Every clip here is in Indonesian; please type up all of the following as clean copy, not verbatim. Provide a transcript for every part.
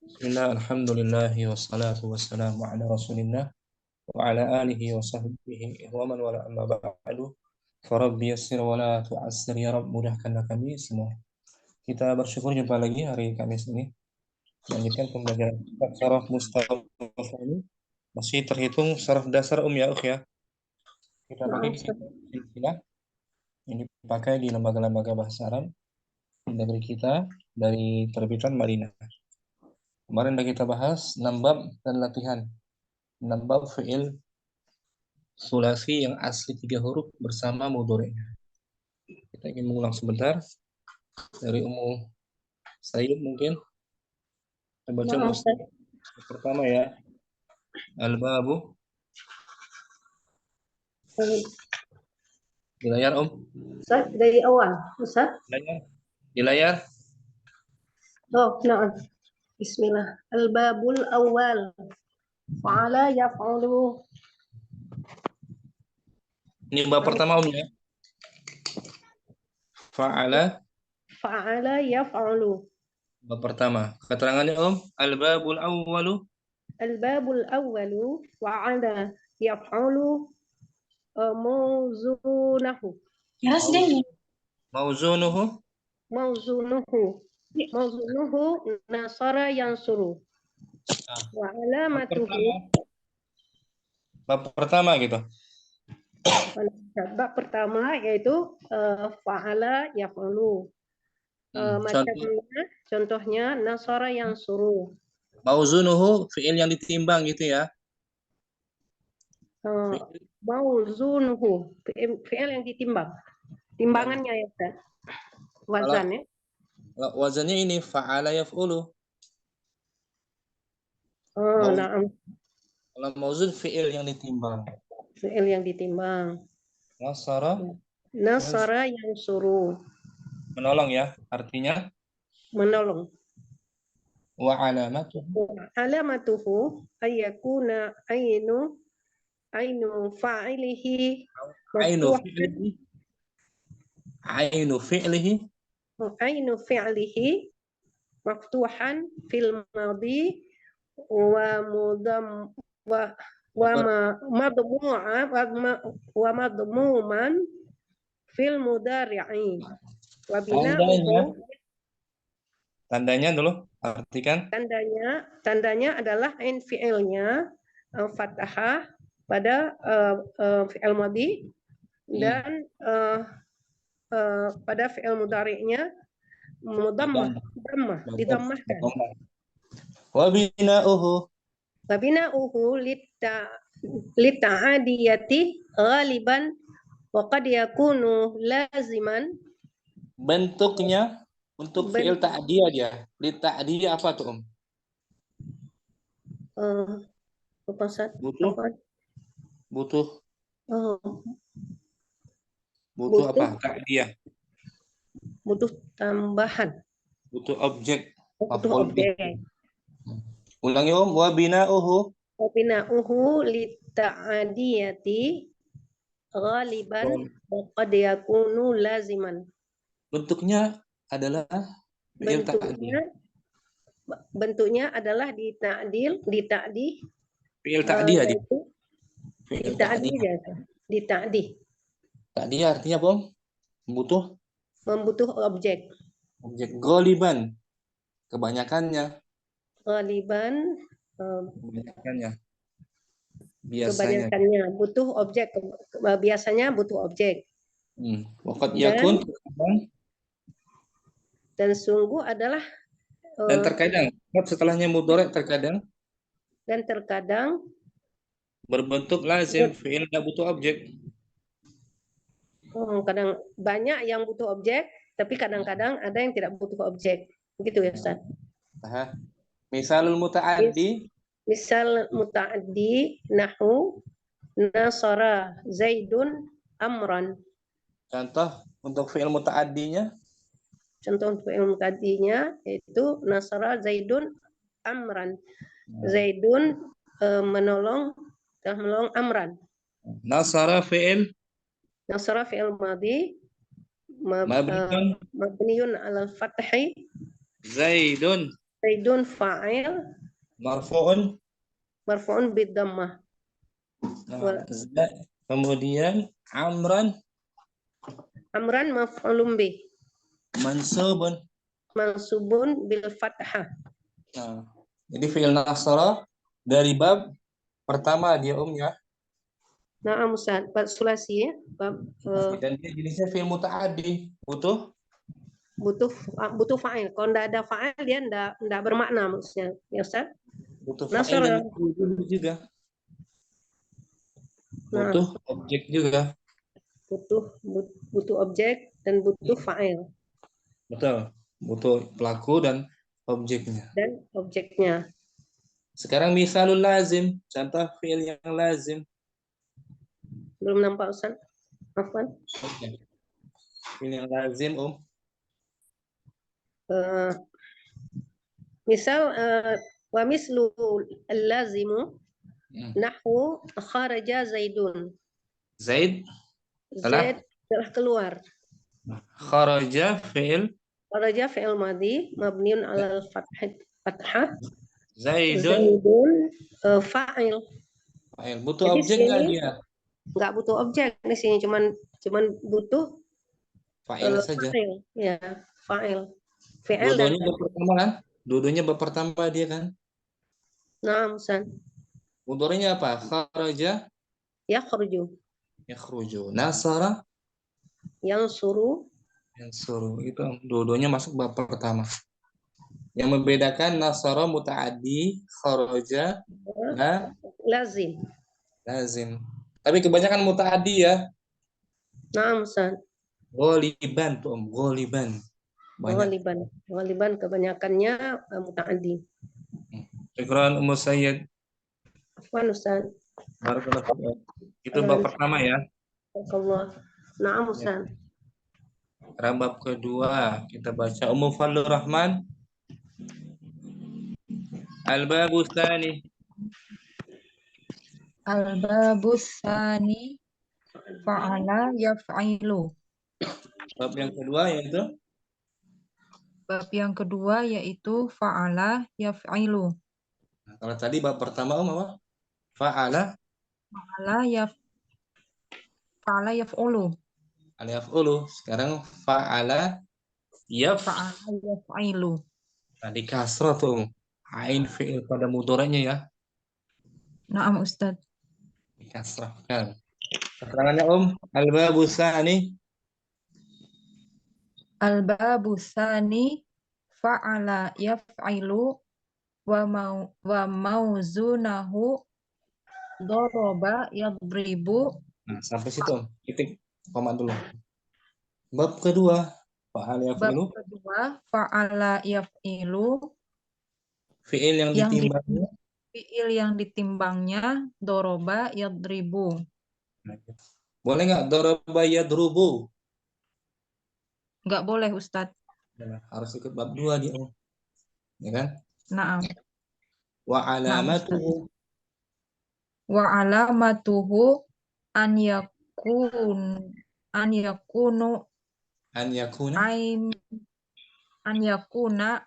Bismillah, alhamdulillah, wassalatu wassalamu ala rasulillah wa ala alihi wa sahbihi wa man wala amma ba'du. Farabbi yassir wa la tu'assir ya Rabb, mudahkanlah kami semua. Kita bersyukur jumpa lagi hari Kamis ini. Lanjutkan pembelajaran kitab Syarah Mustafa ini. Masih terhitung syarah dasar ya, ya. Kita pakai silsilah yang dipakai di lembaga-lembaga bahasa Arab di negeri kita dari terbitan Madinah. Kemarin sudah kita bahas 6 bab dan latihan. 6 bab fi'il sulasi yang asli 3 huruf bersama mudhari'nya. Kita ingin mengulang sebentar dari Ummu Sayyid mungkin. Kita baca pertama ya. Al-babu. Di layar Ustaz, dari awal. Ustaz. Di layar. Oh, nah. Bismillah. Al-babul awal. Fa'ala yaf'alu. Ini bab pertama ya. Fa'ala yaf'alu. Bab pertama. Keterangannya Al-babul awwalu. Al-babul awwalu fa'ala yaf'alu mawzunahu. Mawzunuhu. Mawzunuhu nasara yansuru. Wa alamatuhu. Bab pertama gitu. Bab pertama yaitu fa'ala yaf'alu. Contohnya nasara yang suruh. Mauzunuhu fi'il yang ditimbang gitu ya. Mauzunuhu fi'il yang ditimbang. Timbangannya ya Ustaz. Wazannya. Wazannya ini fa'ala yaf'ulu. Na'am. Kalau mauzun fi'il yang ditimbang. Fi'il yang ditimbang. Nasara yang suruh. Menolong ya, artinya menolong. Wa alamatuhu ayyakuna ainu fa'ilihi ainu fi'lihi maftuhan fil madhi wa mudam wa madmuman fil mudari'i wa bina'uhu. Tandanya dulu, artikan. Tandanya adalah ain fi'ilnya fathah pada fi'il madhi dan pada fi'il mudhari'nya didammahkan. Wa bina'uhu lita'adiyati ghaliban wa qad yakunu laziman. Bentuknya untuk fi'il ta'diyah dia. Li ta'diyah apa tuh, Butuh apa? Ta'diyah. Butuh tambahan. Butuh objek. Butuh objek. Ulangi wa bina'uhu. Wa bina'uhu li ta'diyati ghaliban wa qad yakunu laziman. Bentuknya adalah bentuknya adalah dita'dih fi'il ta'diyah dita'dih. Ta'diyah artinya apa? Membutuh objek. Ghaliban kebanyakannya. Kebanyakannya butuh objek. Biasanya butuh objek. Waqad yakun dan sungguh adalah dan terkadang setelahnya mudhari' terkadang berbentuk lazim, fi'il nggak butuh objek. Kadang banyak yang butuh objek, tapi kadang-kadang ada yang tidak butuh objek. Begitu ya Ustaz. Misalul muta'addi. Misal muta'addi nahu nasara Zaidun amran. Contoh untuk fi'il muta'addinya. Contoh fi'il muta'addinya yaitu nasara Zaidun amran. Zaidun menolong amran. Nasara fi'il madhi Mabniun mabniun alal fathi. Zaidun Zaidun fa'il marfu'un. marfu'un bid dhammah. Nah, kemudian Amran Amran maf'ulun bih mansubun. mansubun bil fathah. Nah, jadi fi'il nasara dari bab pertama dia ya. Na'am Ustaz, bab sulasi ya. Bab Dan dia jenisnya fi'il muta'addi. butuh fa'il. Kalau enggak ada fa'il dia enggak bermakna maksudnya. Ya Ustaz? Butuh fa'il dan Nasara. juga. Nah, Butuh objek juga. butuh objek dan butuh fa'il Betul. Butuh pelaku dan objeknya. dan objeknya. Sekarang misalul lazim, contoh fi'il yang lazim. Belum nampak Ustaz? Afwan. Fi'il yang lazim, Eh, misal wa mislu al-lazimu nahwu kharaja Zaidun. Zaid Zaid telah keluar. kharaja fi'il Kharaja fi'il madhi mabniun alal fathah. Zaidun Zaidun fa'il. fa'il. Butuh Jadi objek nggak sini dia? nggak butuh objek di sini, cuman butuh Fa'il saja. fa'il, ya fa'il, fi'il dan Dua-duanya bab pertama kan? Dua-duanya bab pertama dia kan? nah Ustaz. Mudhari'nya apa? Kharaja Yakhruju, yakhruju. Nasara yang suruh yansuru. Itu dua-duanya masuk bab pertama. Yang membedakan nasara muta'addi, kharaja lazim. lazim. Tapi kebanyakan muta'addi ya. Nah Ustaz. Ghaliban tuh ghaliban. Banyak. Ghaliban kebanyakannya muta'addi. Syukran Ummu Sayyid. Afwan Ustaz. Barakallahu. Itu bab pertama ya. Allah. Naam Ustaz. Bab kedua kita baca Ummu Fadlur Rahman. Al-babu tsani. Al-babu tsani fa'ala yaf'ilu. Bab yang kedua yaitu Bab yang kedua yaitu fa'ala yaf'ilu. Nah, kalau tadi bab pertama apa? Fa'ala yaf'ulu. Al-yaf'ulu. Sekarang fa'ala yaf'ilu. Tadi kasrah tuh. Ain fi'il pada mudhari'nya ya. Naam Ustaz. Kasrah kan. Keterangannya Al-babu tsani. Al-babu tsani fa'ala yaf'ilu wa mauzunahu daraba yadribu. Nah, sampai situ titik koma dulu. Bab kedua fa'ala yaf'ilu. Bab kedua fa'ala yaf'ilu. Fi'il yang ditimbangnya. Fi'il yang ditimbangnya doroba yadribu. Boleh nggak daraba yadrubu? Nggak boleh Ustadz. Harus ikut bab 2 dia. Ya kan? Naam. Wa alamatuhu. Wa alamatuhu an yakunu an yakuna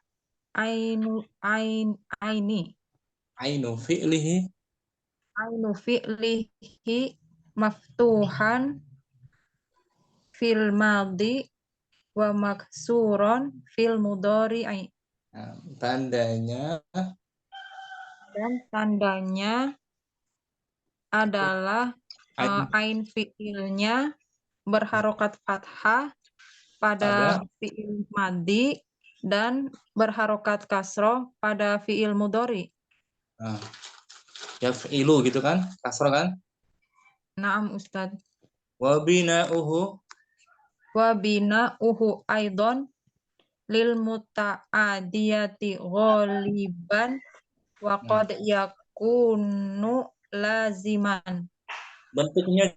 Ainu fi'lihi. Ainu fi'lihi maftuhan fil madhi wa maksuron fil mudhari'i. Nah, tandanya Dan tandanya adalah ain fi'ilnya berharokat fathah pada fi'il madhi dan berharokat kasroh pada fi'il mudhari. Nah, yaf'ilu gitu kan? Kasroh kan? Naam Ustaz. Wa bina'uhu Aidon lil muta'adiyati ghaliban wa qad yakunu laziman. Bentuknya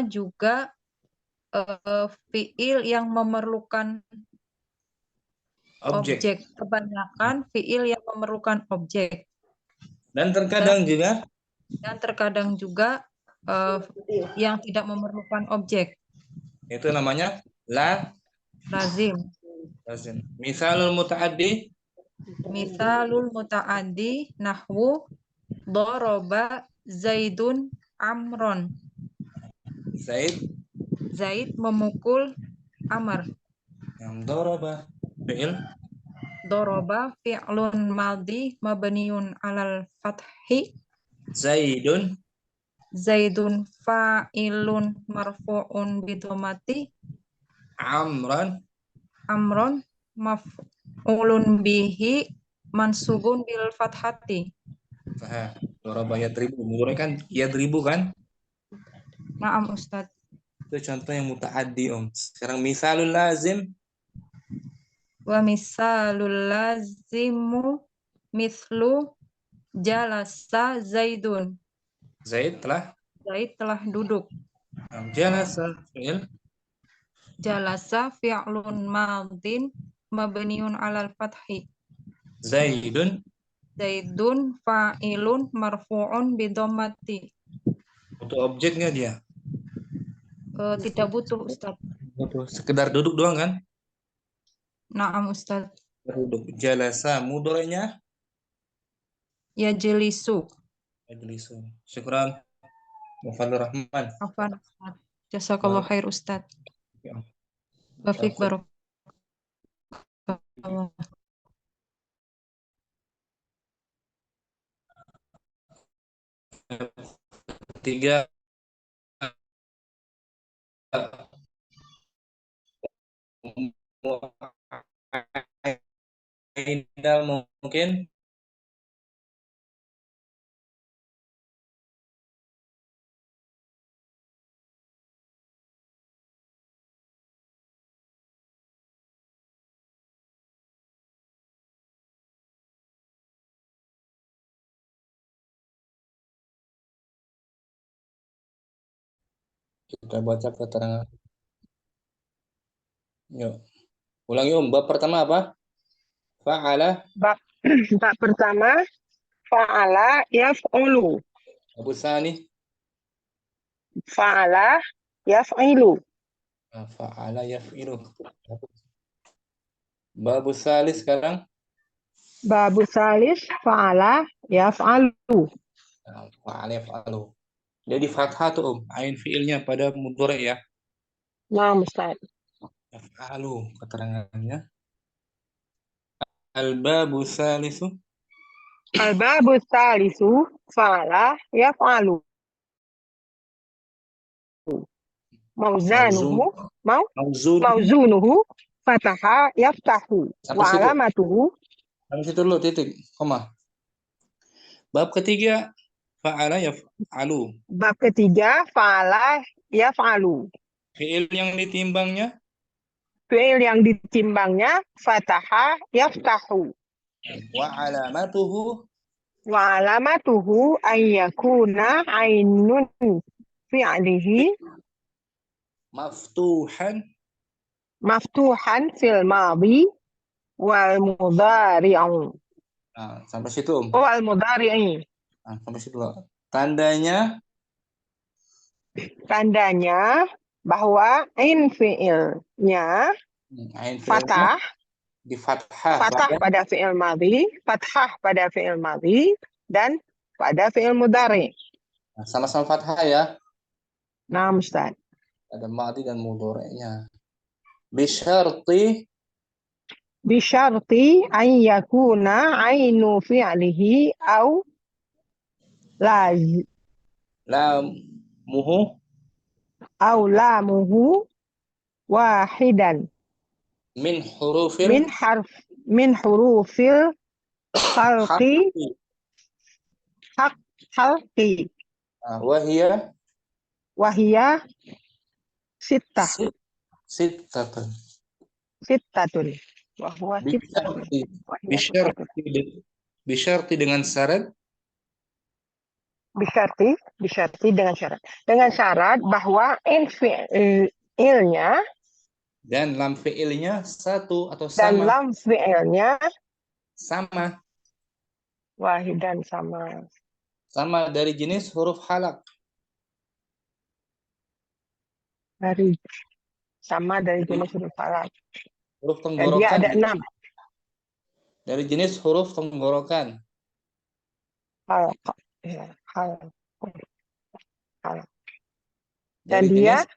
juga fi'il yang memerlukan objek. Kebanyakan fi'il yang memerlukan objek. Dan terkadang juga yang tidak memerlukan objek. Itu namanya lazim. lazim. Misalul muta'addi, Misalul muta'addi nahwu doroba Zaidun Amron. Zaid Zaid memukul Amr. yang daraba fi'il Doroba fi'lun madhi mabniun alal fathi. Zaidun Zaidun fa'ilun marfu'un bidomati. amran Amron maf'ulun bihi mansubun bil fathati. nah, daraba yadribu mudhari kan yadribu kan, Naam Ustaz. itu contoh yang muta'addi Sekarang misalul lazim Wa misalul lazimu mithlu jalasa Zaidun. Zaid telah Zaid telah duduk. jalasa fi'il Jalasa fi'lun madin mabniun alal fathi. Zaidun Zaidun fa'ilun marfu'un bidomati. untuk objeknya dia Tidak butuh Ustaz. butuh sekedar duduk doang kan, Naam Ustaz. duduk. Jalasa mudhari'nya Yajlisu. majlisun. Syukran Mufadhil Rahman. Afwan Ustaz. Jazakallah khair Ustaz. Wafik barakallah. Tiga mungkin kita baca keterangan. Yuk. Ulangi bab pertama apa? Fa'ala. Bab pertama fa'ala yaf'ulu. Bab tsani. Fa'ala yaf'ilu. Fa'ala yaf'ilu. Bab tsalis sekarang. Bab salis fa'ala yaf'alu. Fa'ala yaf'alu. Jadi fathah tuh ain fiilnya pada mudhari ya. Nah, Ustaz. Yaf'alu keterangannya. Al-babu tsalisu. Al-babu salisu fa'ala yaf'alu. Mauzanuhu mauzunuhu fataha yaftahu wa alamatuhu. Sampai situ dulu titik koma. Bab ketiga fa'ala yaf'alu. Bab ketiga fa'ala yaf'alu. Fiil yang ditimbangnya Fi'il yang ditimbangnya fataha yaftahu. wa alamatuhu Wa alamatuhu an yakuna ainun fi'lihi maftuhan fil madhi wal mudhari'u. Nah, sampai situ Wal mudhari'i. Nah, sampai situ loh. Tandanya bahwa ain fi'ilnya fathah di fathah pada fi'il madhi, fathah pada fi'il madhi dan pada fi'il mudhari. Nah, sama-sama fathah ya. Nah, Ustaz. Ada madhi dan mudhari'nya. Bisyarti an yakuna ainu fi'lihi au lamuhu wahidan min hurufil khalqi wahiyya sittatun bisyarti dengan syarat dengan syarat bahwa in fi'ilnya dan lam fi'ilnya satu atau sama. Dan lam fi'ilnya sama. Wahidan sama. Sama dari jenis huruf halak. Dari sama dari jenis huruf halak. Huruf Dan dia tenggorokan. ada 6. Dari jenis huruf tenggorokan. Halak. Ya, halak. Halak. Dari Dan dia jenis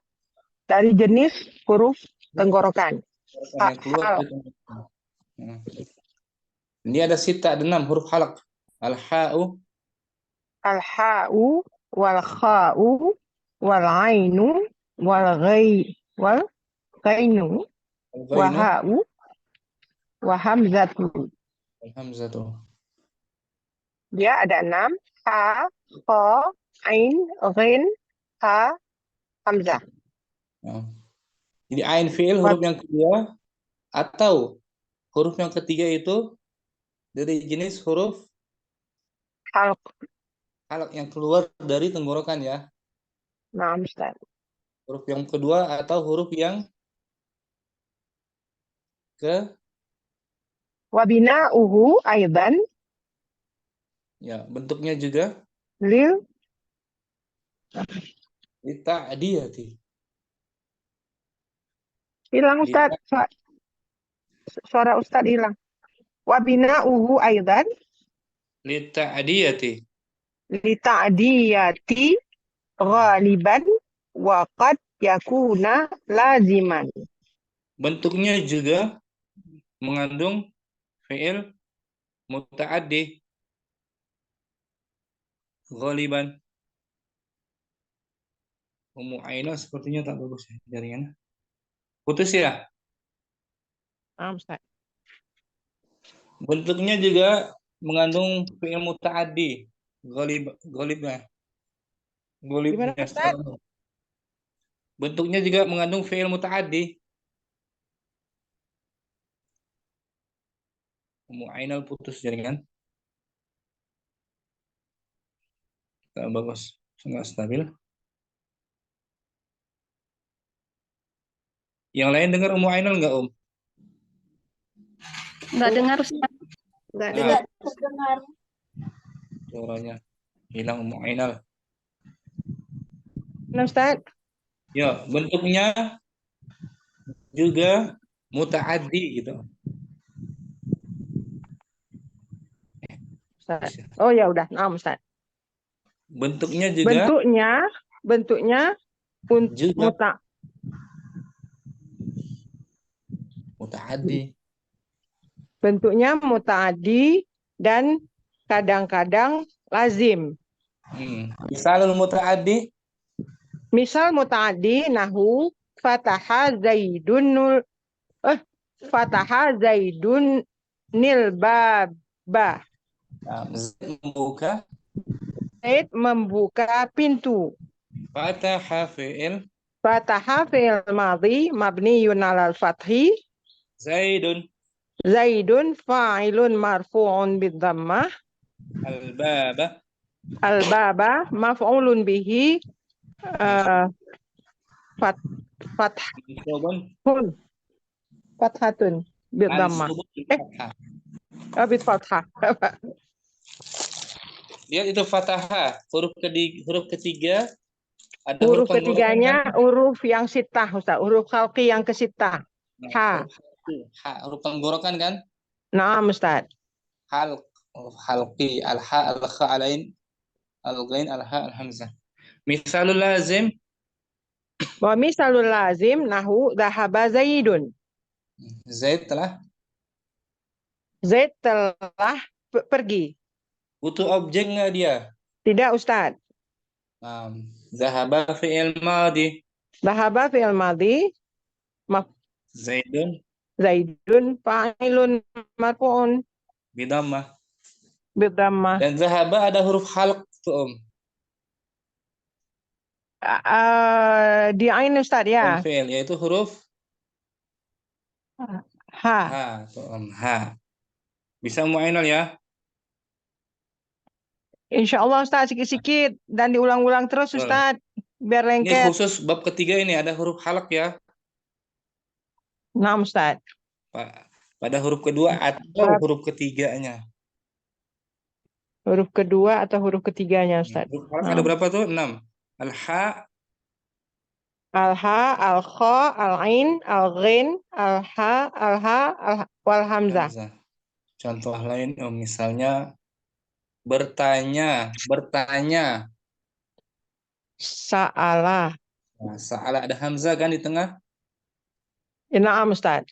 dari jenis huruf tenggorokan. tenggorokan yang keluar dari tenggorokan. Hmm. Ini ada sita, ada 6 huruf halak. Al-ha'u, Al-ha'u wal kha'u wal ainu wal ghainu wa al-ghainu, ha'u wa hamzatu. al-hamzatu. Dia ada 6. Ha, kha, ain, ghin, ha, hamzah. Nah. Jadi ain fi'il huruf yang kedua atau huruf yang ketiga itu dari jenis huruf Halq. halak yang keluar dari tenggorokan ya. Nah, Ustaz. Huruf yang kedua atau huruf yang ke Wa bina'uhu aidan ya bentuknya juga lil lita'diyati. hilang Ustaz. Suara Ustaz hilang. Wa bina'uhu aidan Lita'diyati. li ta'diyati ghaliban wa qad yakuna laziman. Bentuknya juga mengandung fi'il muta'addi ghaliban. Ummu Aina sepertinya tak bagus ya jaringannya. Putus ya. Ustaz. Bentuknya juga mengandung fi'il muta'addi ghalibnya. Gimana Ustaz? Bentuknya juga mengandung fi'il muta'addi. Ummu Ainal putus jaringan. Tak bagus, sangat stabil. Yang lain dengar Ummu Ainal enggak, Om? Nggak dengar, Ustaz. Nggak dengar. Suaranya hilang Ummu Ainal. Nah, Ustaz. Ya, bentuknya juga muta'addi gitu. Ustaz. Oh ya udah, nah Ustaz. Bentuknya juga Bentuknya juga muta'addi. bentuknya muta'addi dan kadang-kadang lazim. Misalul muta'addi, Misal muta'addi nahu fataha zaidun nil baba. Zaid membuka, Zaid membuka pintu. fataha fi'il, Fataha fi'il madhi mabniyun 'alal fathi. Zaidun, Zaidun fa'ilun marfu'un bidhammah. al-baba, Al-baba maf'ulun bihi mansubun, fathatun bidhammah. mansubun bil fathah. Bid fathah. Lihat itu fatahah, huruf ketiga ada Huruf tenggorokan ketiganya kan? huruf yang sitah, Ustaz. Huruf khalqi yang kesitah. Nah, Ha. huruf tenggorokan kan? Naam, Ustaz. Huruf halqi, al-ha, al-kha, al-ain, al-ghain, al-ha, al-hamzah. Misalul lazim, Wa misalul lazim nahu dhahaba Zaidun. Zaid telah Zaid telah pergi. butuh objek nggak dia? Tidak, Ustaz. Zahaba fi'il madi. Dhahaba fi'il madhi. Zaidun fa'ilun marfu'un Bidammah. bidhammah. Dan zahaba ada huruf halq tuh, Om. Di ain, Ustaz, ya. Fi'il yaitu huruf Ha. tuh, Om. Ha. Bisa mu'ainal ya? Insya Allah, Ustaz, sikit-sikit dan diulang-ulang terus, Ustaz, biar Ini lengket. khusus bab ketiga ini ada huruf halq ya. Nah, Ustaz. Pada huruf kedua atau huruf ketiganya. Huruf kedua atau huruf ketiganya, Ustaz. Huruf halq ada berapa tuh? 6. Al-ha, Al-ha, al-kha, al-ain, al-ghin, al-ha, wal hamzah. Hamzah. Contoh lain, misalnya bertanya, bertanya. Sa'ala. Nah, sa'ala ada hamzah kan di tengah. Na'am Ustaz.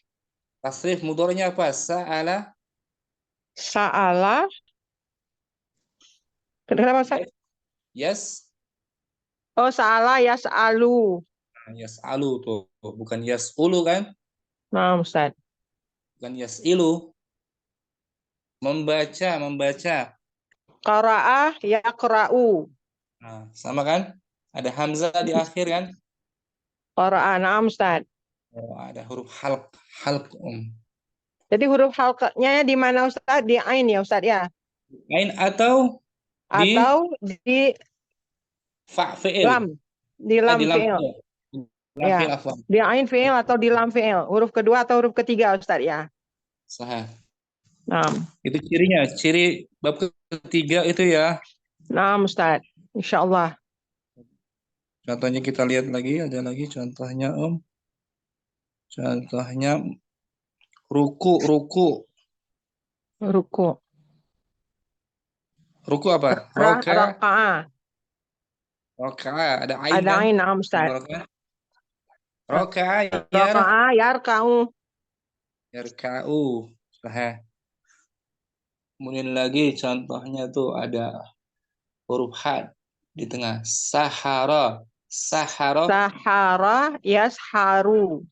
Tasrif mudhari'nya apa? Sa'ala. Sa'ala. Kenapa Ustaz? Yes. Oh, sa'ala yas'alu. Nah, yas'alu tuh, bukan yas'ulu kan? Na'am Ustaz. Bukan yas'ilu. Membaca, membaca. Qara'ah yaqra'u. Nah, sama kan? Ada hamzah di akhir kan? Qara'ah, na'am Ustaz. Oh, ada huruf halq, halq. Jadi huruf halqanya di mana Ustaz? Di ain ya Ustaz ya? Ain atau di Atau di fa fi'il. lam? Di lam Di lam fi'il. fi'il. Lam Ya. fi'il afwan. Di ain fi'il atau di lam fi'il? Huruf kedua atau huruf ketiga Ustaz ya? Sahih. Na'am. Itu cirinya, ciri bab ketiga itu ya. Na'am Ustaz. Insyaallah. Contohnya kita lihat lagi, ada lagi contohnya Contohnya ruku, ruku. Ruku. Ruku apa? Roka, Raka'ah. roka. Ada ain Ada kan? ain, na'am Ustaz. Roka, Raka'ah yarka'u. yarka'u. Sahih. Kemudian lagi contohnya tuh ada huruf had di tengah. Sahara, sahara, Sahara yasharu.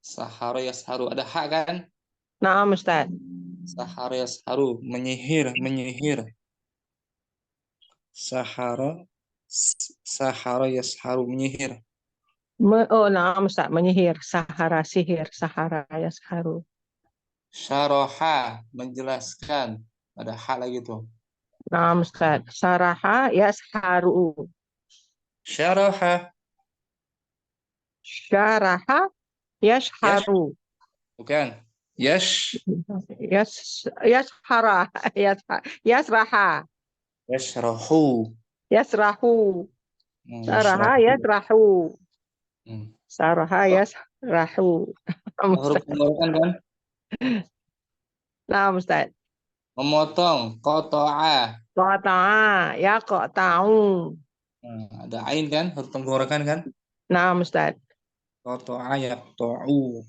sahara yasharu. Ada hak kan? Na'am Ustaz. Sahara yasharu, menyihir, menyihir. Sahara, sahara yasharu, menyihir. Oh, na'am Ustaz. Menyihir. Sahara sihir. Sahara yasharu. Syaraha, menjelaskan. Ada hak lagi tuh. Na'am Ustaz. Saraha yasharu. Syaraha, Syaraha yash, yasharu. bukan. Yash, Yashara. Yasraha. yashrahu. Yasrahu. Saraha Yashrahu. yasrahu. Hmm. Saraha yasrahu. Huruf pemborokan kan? Na'am Ustaz. Memotong, qata'a. Qata'a yaqta'u. Ada ain kan? Huruf penggorokan kan? Na'am Ustaz. Qata'a yaqta'u.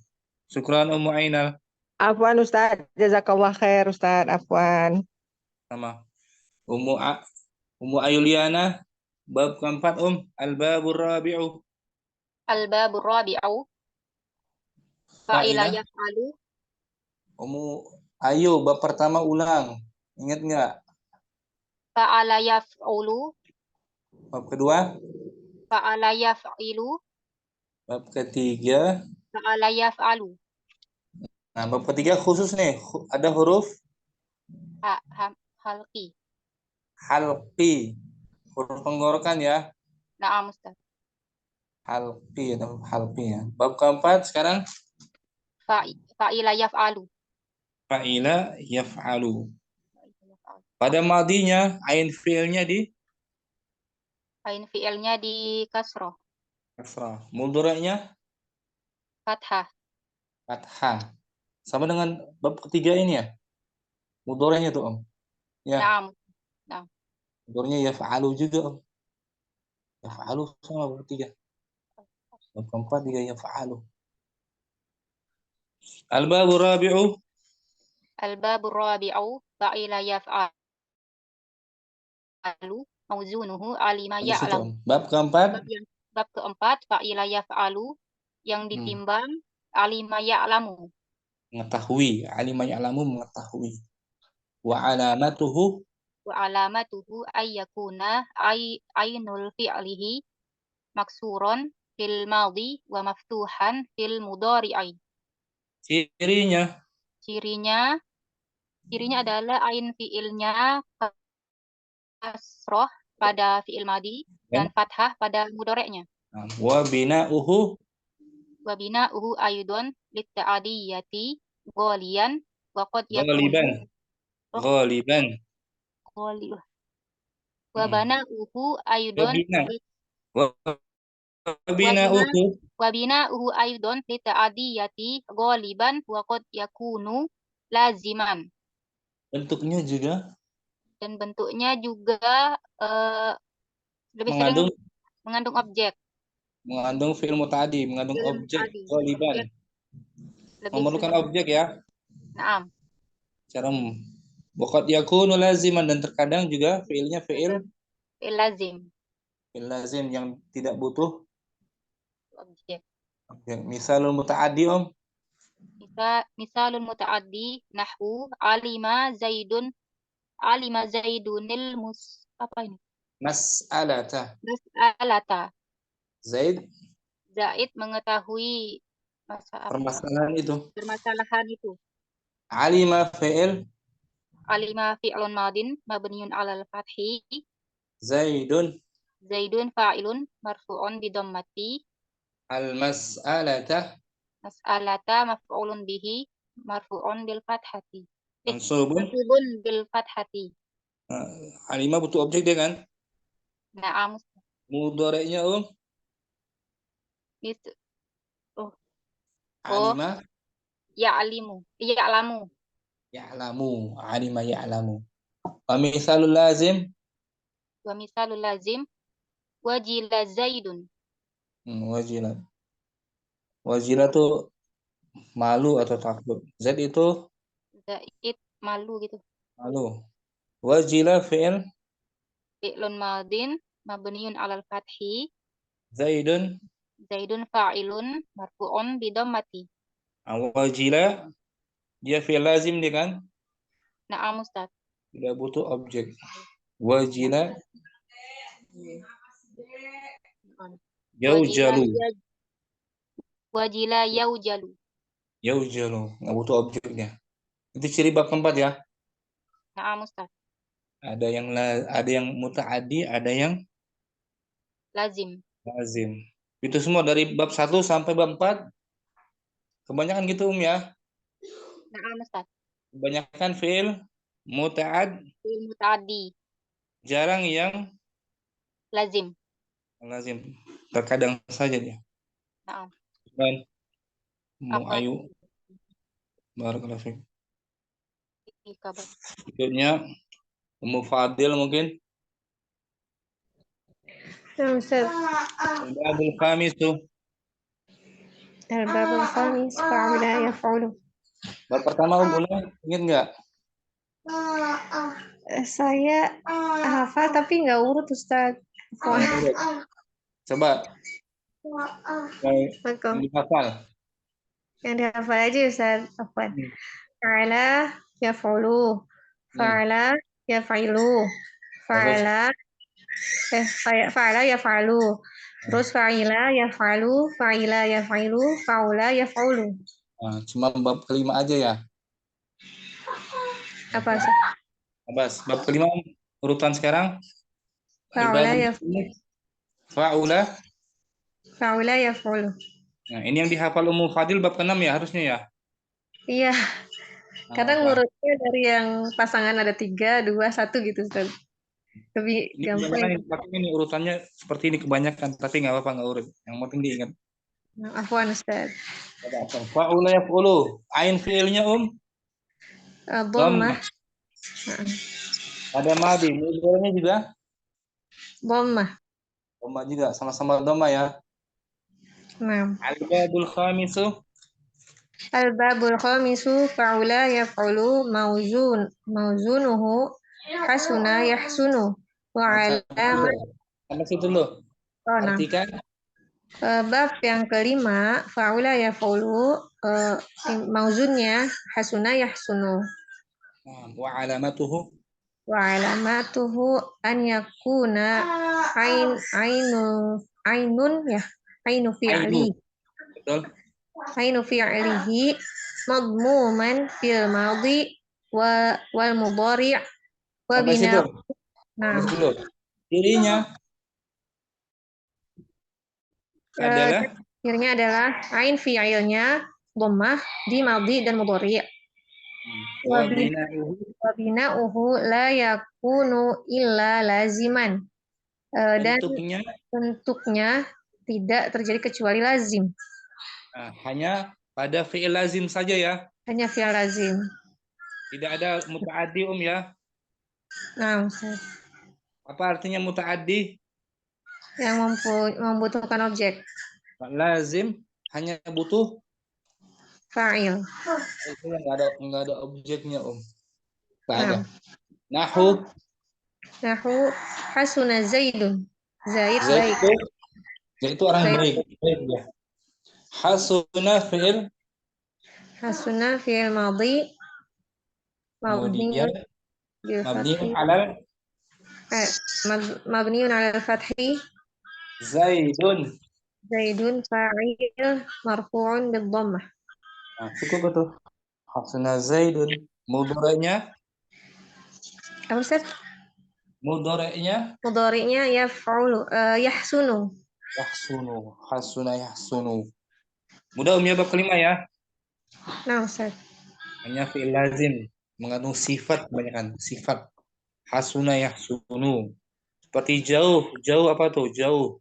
Syukran Ummu Ainal. Afwan Ustaz. Jazakallah khair Ustaz. Afwan. Sama Ummu Ayuliana. Bab keempat Al-babur rabi'u. Al-babur rabi'u fa'ila Fa'ilah. yaf'alu. Ummu Ayu, bab pertama ulang. Ingat nggak? Fa'ala yaf'ulu. Bab kedua? Fa'ala yaf'ilu. Bab ketiga? Fa'ala yaf'alu. Nah, bab ketiga khusus nih. Ada huruf Halqi. halqi. Huruf penggorokan ya. Na'am Ustaz. Halqi, ada huruf halqi ya. Bab keempat sekarang? Fa'ila yaf'alu. Fa'ila yaf'alu. Pada madinya, ain fi'ilnya di Ain fi'ilnya di kasroh. kasrah. Mudhari'nya Fathah. fathah. Sama dengan bab ketiga ini ya. Mudhari'nya tuh Ya. Na'am. Mudhari'nya yaf'alu juga Yaf'alu sama bab ketiga. Bab keempat juga yaf'alu. Al-babu rabi'u. Al-babur rabi'u fa'ila yaf'alu. Mauzunuhu alima Di situ, ya'lam. Bab keempat. Bab keempat fa'ila yaf'alu yang ditimbang alima ya'lamu. Mengetahui, alima ya'lamu, mengetahui. Wa alamatuhu Ayyakuna ainul fi'lihi maksuron fil madhi wa maftuhan fil mudhari'i. Cirinya Cirinya adalah ain fi'ilnya kasroh pada fi'il madhi dan fathah pada mudhari'nya. wa bina'uhu Wa bina'uhu aydon litta'adiyati ghaliyan wa qad ghaliban. wa bana'uhu aydon Wabina'uhu. Wabina'uhu aidon li ta'adiyati ghaliban wa qad yakunu laziman. Bentuknya juga Dan bentuknya juga lebih sering mengandung mengandung objek. fi'il muta'addi, mengandung Fi'il objek muta'addi, ghaliban. objek lebih Memerlukan sering. objek ya. Naam. Cara waqad yakunu laziman, dan terkadang juga fi'ilnya fi'il Fi'il lazim, lazim yang tidak butuh objek. objek. Misalul muta'addi Misalul muta'addi nahwu alima zaidunil apa ini? mas'alata. Mas'alata. Zaid Zaid mengetahui permasalahan itu. permasalahan itu. Alima fi'il Alima fi'lun madin mabniun 'alal fathi. Zaidun Zaidun fa'ilun marfu'un bidammati. al-mas'alata Mas'alata maf'ulun bihi marfu'un bil fathati. mansubun. Mansubun bil fathati. Alima butuh objek dia kan? Na'am. Mudhari'nya Itu. alima Ya'lamu. alima ya'lamu. Wa mithalul lazim Wa misalul lazim wajila zaidun. wajila. Wajila tuh malu atau takut. Zaid itu Zaid malu gitu. malu. Wajila fi'il Fi'lun madin mabniun 'alal fathi. Zaidun. Zaidun fa'ilun marfu'un bidammati. Wajila dia fi'il lazim dia kan? Na'am Ustaz. Tidak butuh objek. Wajila yaujalu. Wajila yaujalu. Yaujalu, nggak butuh objeknya. Itu ciri bab keempat ya. Na'am Ustaz. Ada yang muta'addi, ada yang Lazim. lazim. Itu semua dari bab 1 sampai bab 4. Kebanyakan gitu ya. Na'am Ustaz. Kebanyakan fi'il Fi'il muta'addi. jarang yang Lazim. lazim. Terkadang saja dia. Na'am. Dan Apa? Ayu barakallahu fiik. Ini kabar. Berikutnya Ummu Fadil mungkin. Nah, Ustaz. Babul khamis tuh. Al-babul khamis fa'ula yaf'ulu. Bab pertama Ummuna ingat nggak? Saya hafal tapi nggak urut Ustaz. Coba. Betul. Dihafal. Yang dihafal aja Ustaz. Afwan. Fa'ala yaf'ulu. Fa'ala yaf'ilu. Fa'ala yaf'alu. Terus fa'ila yaf'alu. Fa'ila yaf'ilu. Fa'ula yaf'ulu. Nah, cuma bab kelima aja ya. Apa Ustaz? Abbas, bab kelima urutan sekarang. Fa'ula yaf'ulu. Nah, ini yang dihafal Ummu Fadil bab ke-6 ya harusnya ya. Iya. Nah, Kadang apa? ngurutnya dari yang pasangan ada 3, 2, 1 gitu Ustaz. Lebih Ini gampang. kebanyakan ini urutannya seperti ini kebanyakan, tapi nggak apa-apa nggak urut. Yang penting diingat. Afwan Ustaz. Fa'ula yaf'ulu. Ain fi'ilnya Dhammah. Ada madi, mudhari'nya juga Dhammah. dhamma juga, sama-sama dhamma ya. Nah. Al-babul khamisu. Al-babul khamisu fa'ula yaf'ulu mauzunuhu hasuna yahsunu wa alamat. Sampai situ dulu. Artikan. Bab yang kelima fa'ula yaf'ulu mauzunnya hasuna yahsunu. Wa alamatuhu An yakuna ainu fi'li. Betul. Ainu fi'lihi madmuman fil madhi wal mudhari' wa bina. Nah, cirinya adalah ain fi'ilnya dhammah di madhi dan mudhari'. Wa bina'uhu la yakunu illa laziman. Dan bentuknya tidak terjadi kecuali lazim. Nah, hanya pada fi'il lazim saja ya. Hanya fi'il lazim. Tidak ada muta'addi ya. Nah, Ustaz. Apa artinya muta'addi? Yang membutuhkan objek. Lazim hanya butuh Fa'il. itu yang nggak ada objeknya Nggak ada. Nah. Nahu Nahu hasuna Zaidun. Zaid Zaid baik. itu orang Zaid. baik. Baik ya. Hasuna fi'il Hasuna fi'il madhi. kemudian bil mabni fathi. alal Mabniun ala al-fathi. Zaidun. Zaidun fa'il marfu'un bil dhammah. Nah, cukup itu. Hasuna Zaidun. Mudhari'nya Apa Ustaz? mudhari'nya Mudhari'nya yaf'ulu yahsunu. yahsunu. Hasuna yahsunu. Mudah ya bab kelima ya. Nah, Ustaz. Hanya fi'il lazim mengandung sifat kebanyakan sifat. Hasuna yahsunu. Seperti jauh. Jauh apa tuh? Jauh.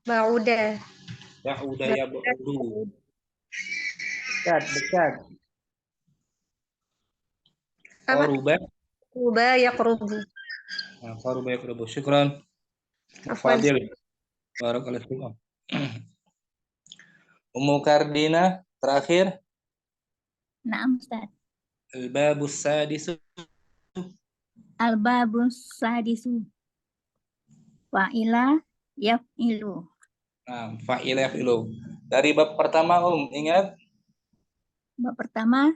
Ba'uda. Ya'uda ya'budu. Dekat, dekat. Apa? Qaruba. Quba yaqrubu. Nah, qaruba yaqrubu. Syukran. Afwan. Fadil. Barakallahu fikum. Ummu Kardina terakhir. Naam Ustaz. Al-babus sadisu. Al-babus sadisu. Fa'ila yaf'ilu. Nah, fa'ila yaf'ilu. Dari bab pertama ingat? Bab pertama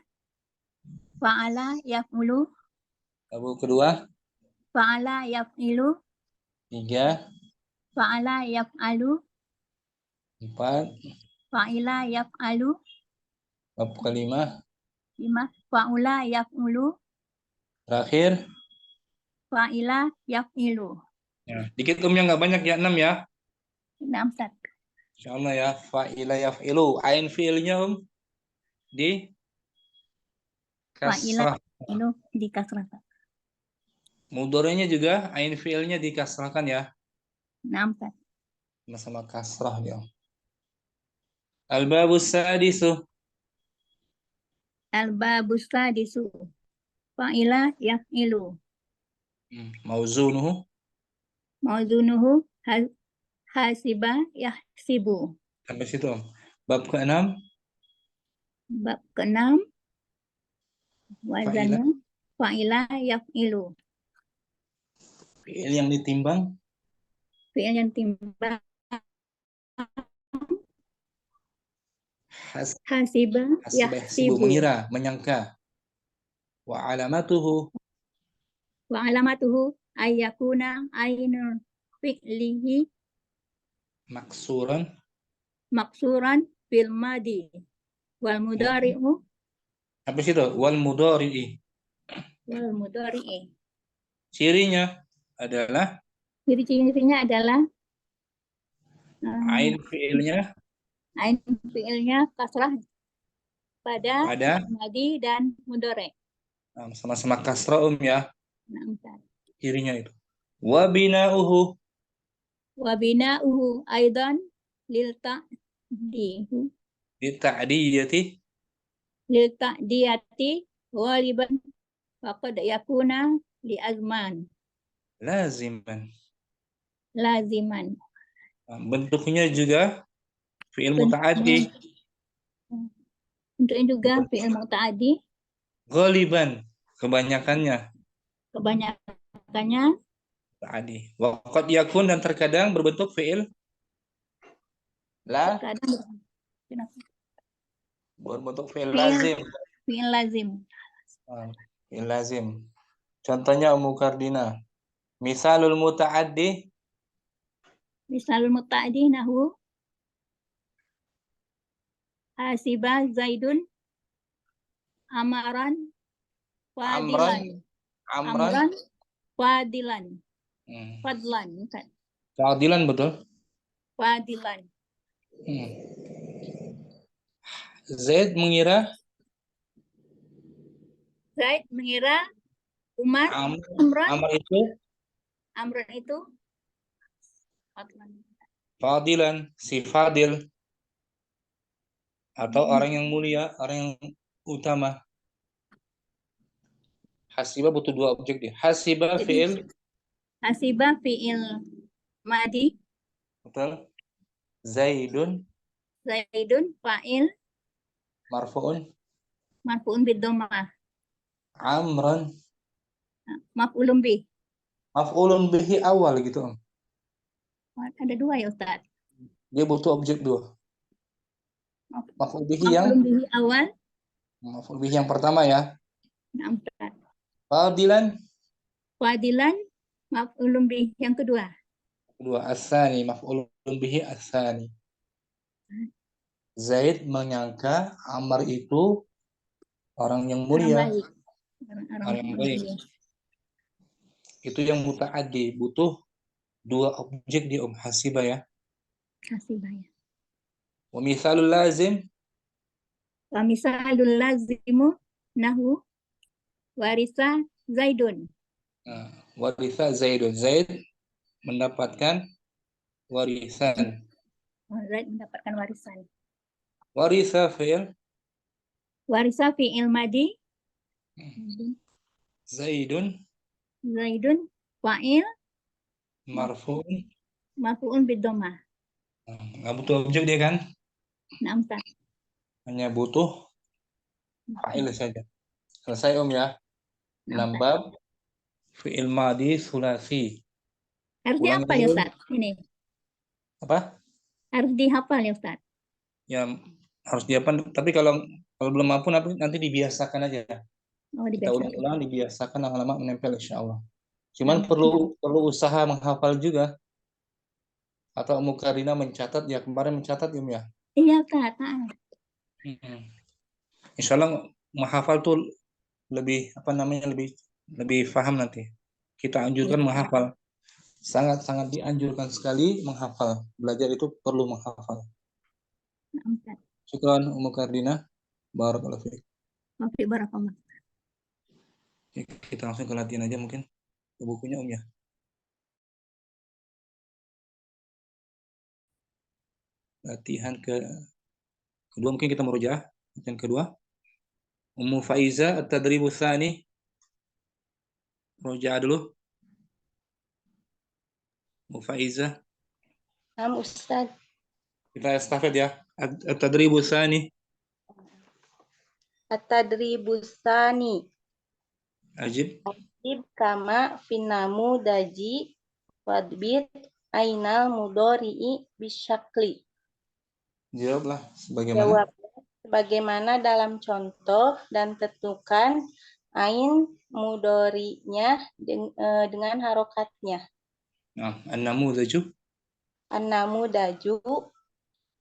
fa'ala yaf'ulu. Bab kedua? Fa'ala yaf'ilu. 3, Fa'ala yaf'alu. 4, Fa'ila yaf'alu. bab kelima. 5. Fa'ula yaf'ulu. Terakhir. Fa'ila yaf'ilu. Ya, dikit yang nggak banyak ya, 6 ya. Naam Ustaz. Insyaallah ya, fa'ila yaf'ilu. Ain fi'ilnya di Fa'ila kasrah. yaf'ilu di kasrah. Mudhari'nya juga ain fi'ilnya dikasrahkan ya. Naam Ustaz. Sama-sama kasrah dia. Al-babus sadisu. Al-babus sadisu. Fa'ila yaf'ilu. Mauzunuhu. Mauzunuhu hasiba yahsibu. Sampai situ. Bab ke-6. Bab ke-6 wazanu fa'ila yaf'ilu. Fi'il yang ditimbang. Fi'il yang timbang hasiba yahsibu. Mengira, menyangka. Wa alamatuhu. Wa alamatuhu ayyakuna ainul fi'lihi Maksuran. maksuran fil madi wal mudhari'u Habis itu wal mudhari'i. wal mudhari'i. Cirinya adalah Ciri-cirinya adalah ain fi'ilnya ain fi'ilnya kasrah pada madi dan mudhari'. sama-sama kasrah ya. Nah, Ustaz. Cirinya itu. Wa bina'uhu. Wa bina'uhu aidan lil ta'dihi lil ta'diyati ghaliban faqad yakuna li azman Laziman. Bentuknya juga fi'il muta'addi. Bentuknya juga fi'il muta'addi. Ghaliban. Kebanyakannya. Tadi. Wa qad yakun dan terkadang berbentuk fi'il berbentuk fi'il lazim. Fi'il lazim. Fi'il lazim. Contohnya Ummu Kardina. Misalul muta'addi. Misalul muta'addi nahu hasiba Zaidun amaran fadilan. Amran fadilan. Fadilan betul. Fadilan. Zaid mengira Umar Amran itu Amran itu fadlan. Fadilan, si Fadil. Atau orang yang mulia, orang yang utama. Hasiba butuh dua objek dia. Hasiba Jadi, fi'il. hasiba fi'il madi, Betul. Zaidun Zaidun fa'il marfu'un. marfu'un bid-dhammah, Amran maf'ulun bih. maf'ulun bihi awal gitu. Ada dua ya Ustaz. Dia butuh objek dua. Maf'ul bihi yang Maf'ulun bihi awal. maf'ul bihi yang pertama ya. Nah, Ustaz. Fadilan Fadilan maf'ulun bih yang kedua. kedua. Asani maf'ulun bihi asani. Zaid menyangka Amr itu orang yang Orang mulia, baik. orang yang baik. Itu yang muta'addi, butuh dua objek di hasiba ya. Hasibah ya. Wa mithalul lazim Wa misalul lazimu nahu warisa Zaidun. waritha Zaidun. Zaid mendapatkan warisan. Zaid mendapatkan warisan. Waritha fi'il Warisa fi'il madi. Zaidun Zaidun fa'il marfu'un. marfu'un bid-dhammah. Nggak butuh objek dia kan? Nah, Ustaz. Hanya butuh fa'il saja. Selesai ya. Nah, Ustaz. 6 bab fi'il madi sulasi. Harus Ulangi dihafal ya dulu. Ustaz. Ini Apa? harus dihafal ya Ustaz. Ya harus dihafal. Tapi kalau belum mampu nanti dibiasakan aja. Oh, Kita dibiasakan. ulang-ulang, dibiasakan lama-lama menempel insya Allah. Cuman perlu usaha menghafal juga. Atau Mukarrina mencatat ya, kemarin mencatat ya. Iya Ustaz. Insya Allah menghafal tuh lebih lebih paham nanti. Kita anjurkan menghafal. Sangat-sangat dianjurkan sekali menghafal. Belajar itu perlu menghafal. Nah, Ustaz. Syukran Mukarrina. Barakallahu fiik. Mafi barakallah. Kita langsung ke latihan aja mungkin. Ke bukunya ya. Latihan kedua mungkin kita merujaah. Latihan kedua. Ummu Faiza at-tadribu tsani. Murujaah dulu. Ummu Faiza. Ustaz. Kita estafet ya. At-tadribu tsani. At-tadribu tsani. Ajib. Ajib kama finamu daji wadbit ainal mudori'i bisyakli. Jawablah sebagaimana. Jawab sebagaimana dalam contoh dan tentukan ain mudori'nya dengan harokatnya. Nah, an-namudaju. An-namudaju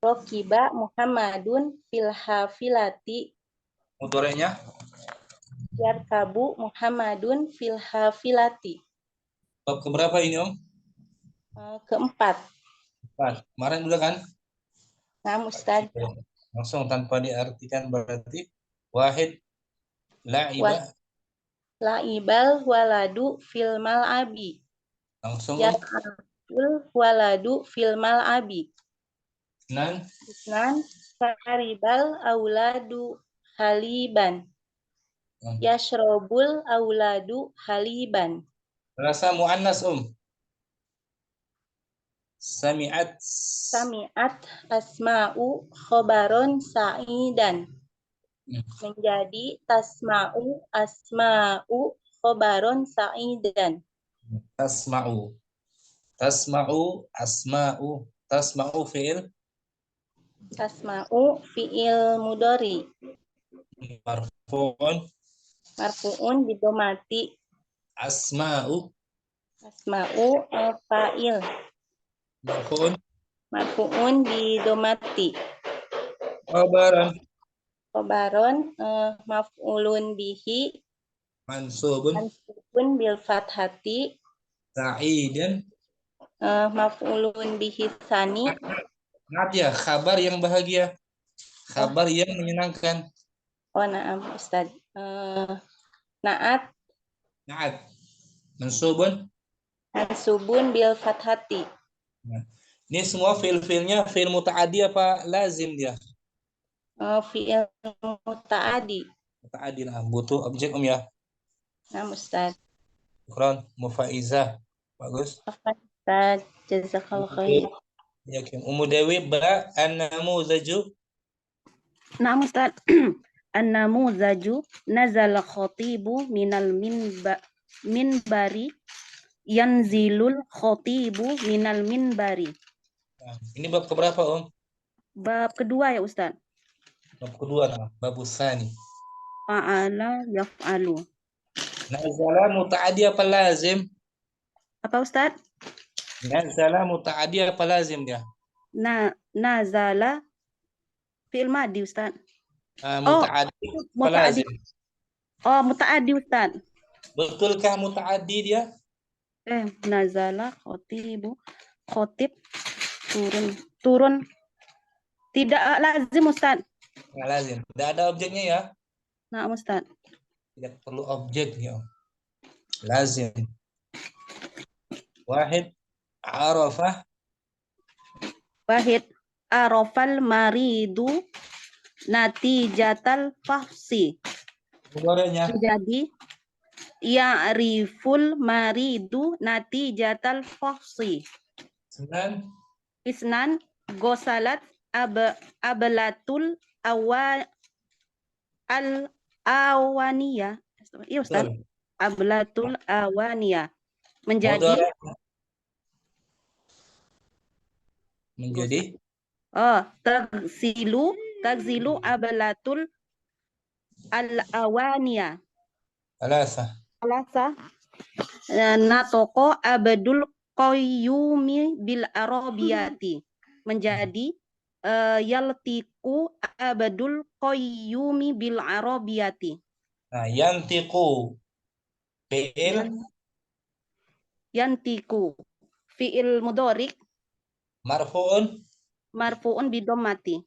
rokiba Muhammadun fil hafilati. Mudhari'nya Yarkabu Muhammadun fil hafilati. bab keberapa ini Om? Keempat. Kemarin udah kan? Nah, Ustaz. Langsung tanpa diartikan berarti wahid la'iba. La'ibal waladu fil mal'abi. Langsung Ya'abul waladu fil mal'abi. Isnan Saribal auladu haliban. Yashrobul auladu haliban. rasa muannas Sami'at asma'u khobaron sa'idan. Menjadi tasma'u asma'u khobaron sa'idan. tasma'u asma'u fi'il Tasma'u fi'il mudori. Marfu'un bidomati. Asma'u Fa'il. Marfu'un bidomati. Khobaron maf'ulun bihi. Mansubun bil fathati. Sa'idan Maf'ulun bihi tsani. ya, kabar yang bahagia. Kabar yang menyenangkan. Oh, na'am Ustaz. Na'at. Mansubun Mansubun bil fathati. Ini semua fiil-fiilnya fiil muta'addi apa lazim dia? Fi'il muta'adi. Muta'addi lah. Butuh objek ya. Nah, Ustaz. Syukran. Mufaizah. Bagus. Apa Ustaz? Jazakallah khair. Yakin. Dewi ba an-namuzaju. Nah, Ustaz. An-namuzaju nazal khatibu minal minbari yanzilul khatibu minal minbari. Nah, ini bab keberapa, Om? Bab kedua ya, Ustaz. Bab kedua, nah. Bab tsani. Fa'ala yaf'alu. Nazala muta'addi apa lazim? Apa, Ustaz? Nazala muta'addi apa lazim dia? Nazala fi'il madi, Ustaz. Muta'addi apa muta'addi. lazim? Oh, muta'addi, Ustaz. Betulkah muta'addi dia? Nazala khotib turun. Tidak lazim, Ustaz. Nggak lazim. Tidak ada objeknya ya? Nah, Ustaz. Tidak perlu objek ya. Lazim. Wahid arafah. Wahid arafal maridu natijatal fahsi. Mudhari'nya. Jadi ya'riful maridu natijatal fahsi. Isnan gosalat ablatul awaniyah. Iya, Ustaz. Ablatul awaniyah. Menjadi tagzilu ablatul al-awaniyah. Alasa natoko abdul qayyumi bil arabiyati. Menjadi yaltiku abdul qayyumi bil arabiyati. Nah, yantiku fi'il yantiku fi'il mudhari marfu'un bidommati.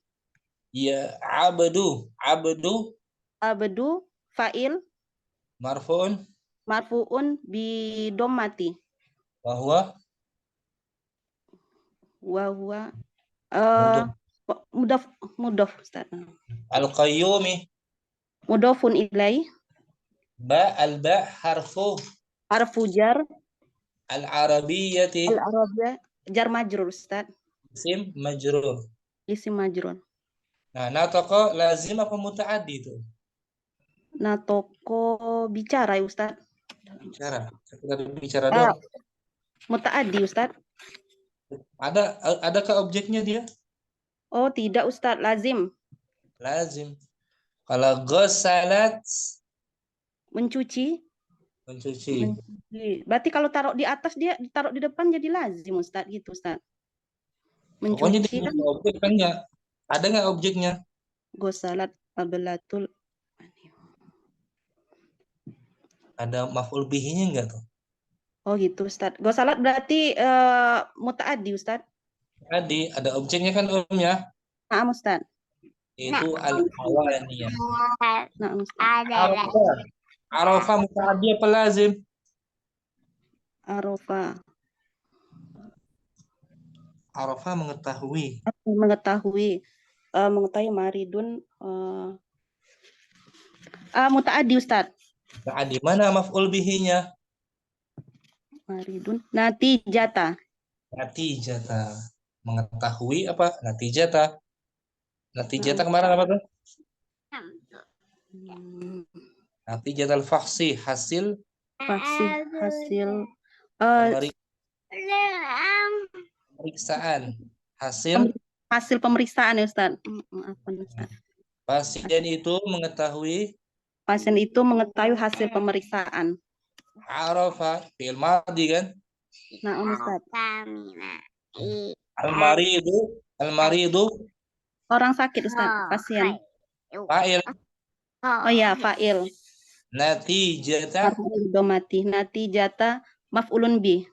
Ya, abdu fa'il marfu'un bidommati. Wa huwa mudaf Ustaz. Al-qayyumi mudafun ilai. Al-ba harfu jar. Al-arabiyyati jar majrur, Ustaz. Isim majrur. Nah, natoko lazim apa muta'addi itu? Natoko bicara ya, Ustaz. Bicara dong. Muta'addi, Ustaz. Adakah objeknya dia? Oh, tidak, Ustaz. Lazim. Kalau ghasalat mencuci. Berarti kalau taruh di atas dia ditaruh di depan jadi lazim, Ustaz, gitu, Ustaz. Pokoknya dia kan objek kan enggak? Ada nggak objeknya? Ghasalat ablatul. Ada maf'ul bihi-nya enggak tuh? Oh gitu Ustaz. Ghasalat berarti muta'addi Ustaz. Tadi ada objeknya kan Om ya? Naam Ustaz. Itu al-awaniyah. Naam Ustaz. Arafah muta'addi apa lazim? Arafah mengetahui. Mengetahui maridun muta'addi Ustaz. Muta'addi mana maf'ul bihi-nya? Maridun natijata. Mengetahui apa? Natijata kemarin apa tuh? Natijatal fakhsi hasil pemeriksaan. Hasil pemeriksaan ya Ustaz. Pasien itu mengetahui hasil pemeriksaan. Arafa fi'il madhi kan? Nah, Ustaz. Al-maridu orang sakit Ustaz, pasien. Fa'il. Oh ya, fa'il. Natijata maf'ulun bi.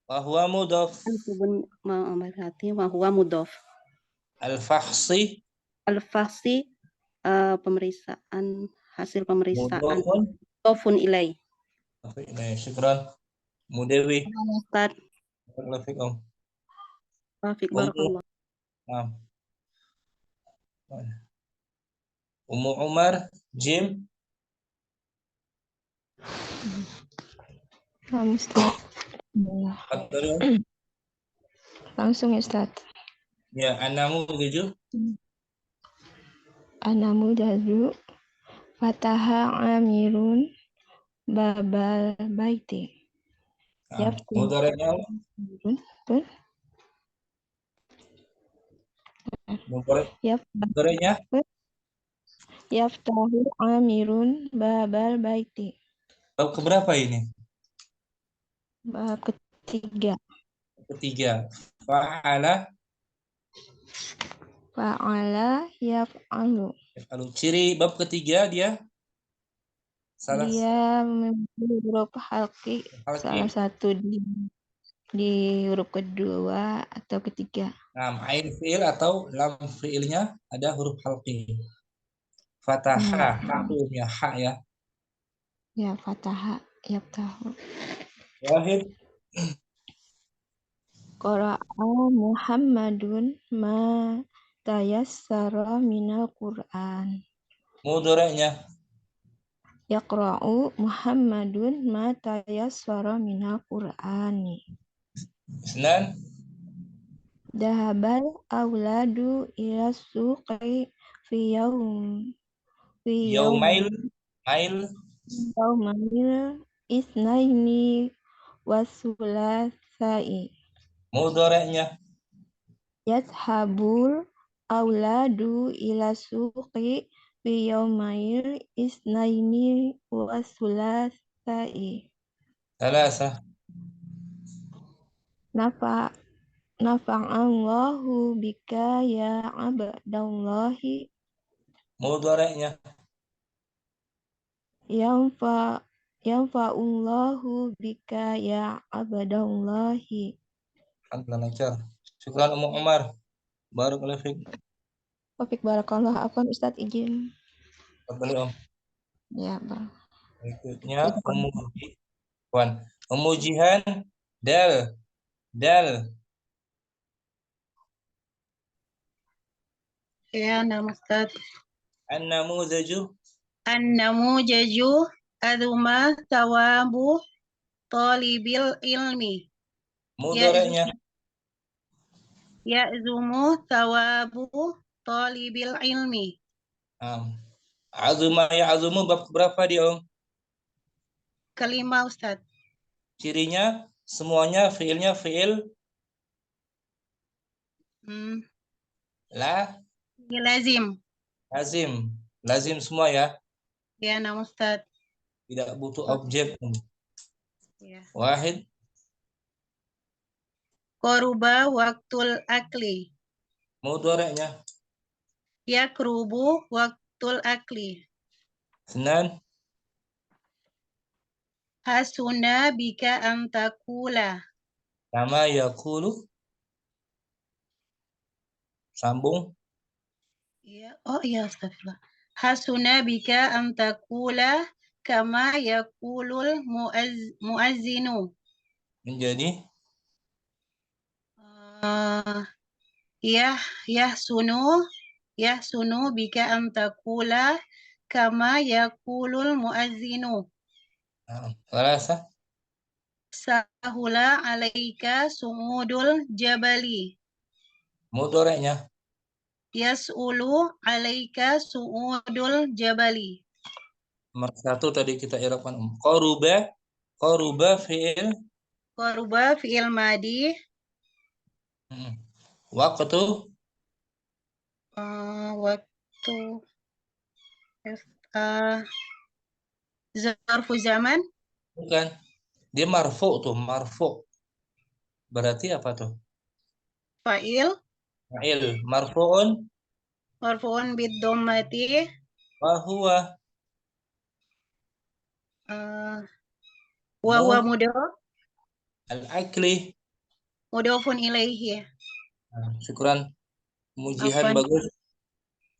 wa huwa mudhaf. Al-fakhsi pemeriksaan, hasil pemeriksaan. Mudhafun. Mudhafun ilai. Syukran. Mudewi. Ustaz. Wafik Ummu, barakallah. nah, Ummu Umar, Jim. Ustaz. Tafadhali. Langsung ya, Ustaz. Ya, anamu tujuh. Anamu jadu fataha amirun babal baiti. Yaftu. Mudhari'nya, Betul? Yaf, mudhari'nya yaftahu amirun babal baiti. bab keberapa ini? Bab ketiga. Ketiga. Fa'ala. Fa'ala yaf'alu. Lalu ciri bab ketiga dia salah Dia memiliki huruf halki salah satu di huruf kedua atau ketiga. Nah, ain fi'il atau lam fi'ilnya ada huruf halqi. Fatahah, haknya ha ya. Ya, fataha yaftahu. Wahid, Qara'a Muhammadun ma tayassara minal Qur'an. mudhari'nya Yaqra'u Muhammadun ma tayassara minal Qur'ani. Isnan, Dahabal auladu ila suqi fi yaumail, mail, yaumail isnaini wasulasai. mudhari'nya Yashabul auladu ila suqi fi yaumail isnaini wasulasai. salasa, Nafa'allahu bika ya abdallahi mudhari'nya yanfa'ullahu bika ya abdallahi. alhamdulillah lancar. Syukran Ummu Umar. Barakallahu fiik. Wafik barakallah. Afwan Ustadz izin. Tafadhali Om. Ya, Bang. Berikutnya Ummu Jihan, dal, dal. Ya, nama Ustaz. An-namuzaju, An-namujaju aduma tawabu talibil ilmi. mudhari'nya Ya'zumu tawabu talibil ilmi. Azuma ya azumu bab berapa dia Om? Kelima Ustaz. Cirinya semuanya fiilnya fiil la Lazim. lazim semua ya, Ya, nama Ustaz. tidak butuh objek. Ya. Wahid, Koruba waktul akli. mudhari'nya Yakrubu waktul akli. Isnan, Hasuna bika antakula. kama yaqulu, sambung. Ya. Oh iya, astagfirullah. Hasuna bika antakula kama yakulul muazzinu. Menjadi Yahsunu bika antakula kama yakulul muazzinu. salasa, Sahula alaika su'udul jabali. mudhari'nya Yas'ulu alaika su'udul jabali. nomor 1 tadi kita i'rabkan Om. Qaruba fiil Qaruba fi'il madi. Waktu Waktu zarfu zaman. bukan, dia marfu tuh, marfu berarti apa tuh? Fa'il. Fa'il marfu'un Marfu'un bid dhammati. wa huwa wa huwa mudhaf al-akli. mudhafun ilaihi. Syukran mujihan Afwan. bagus.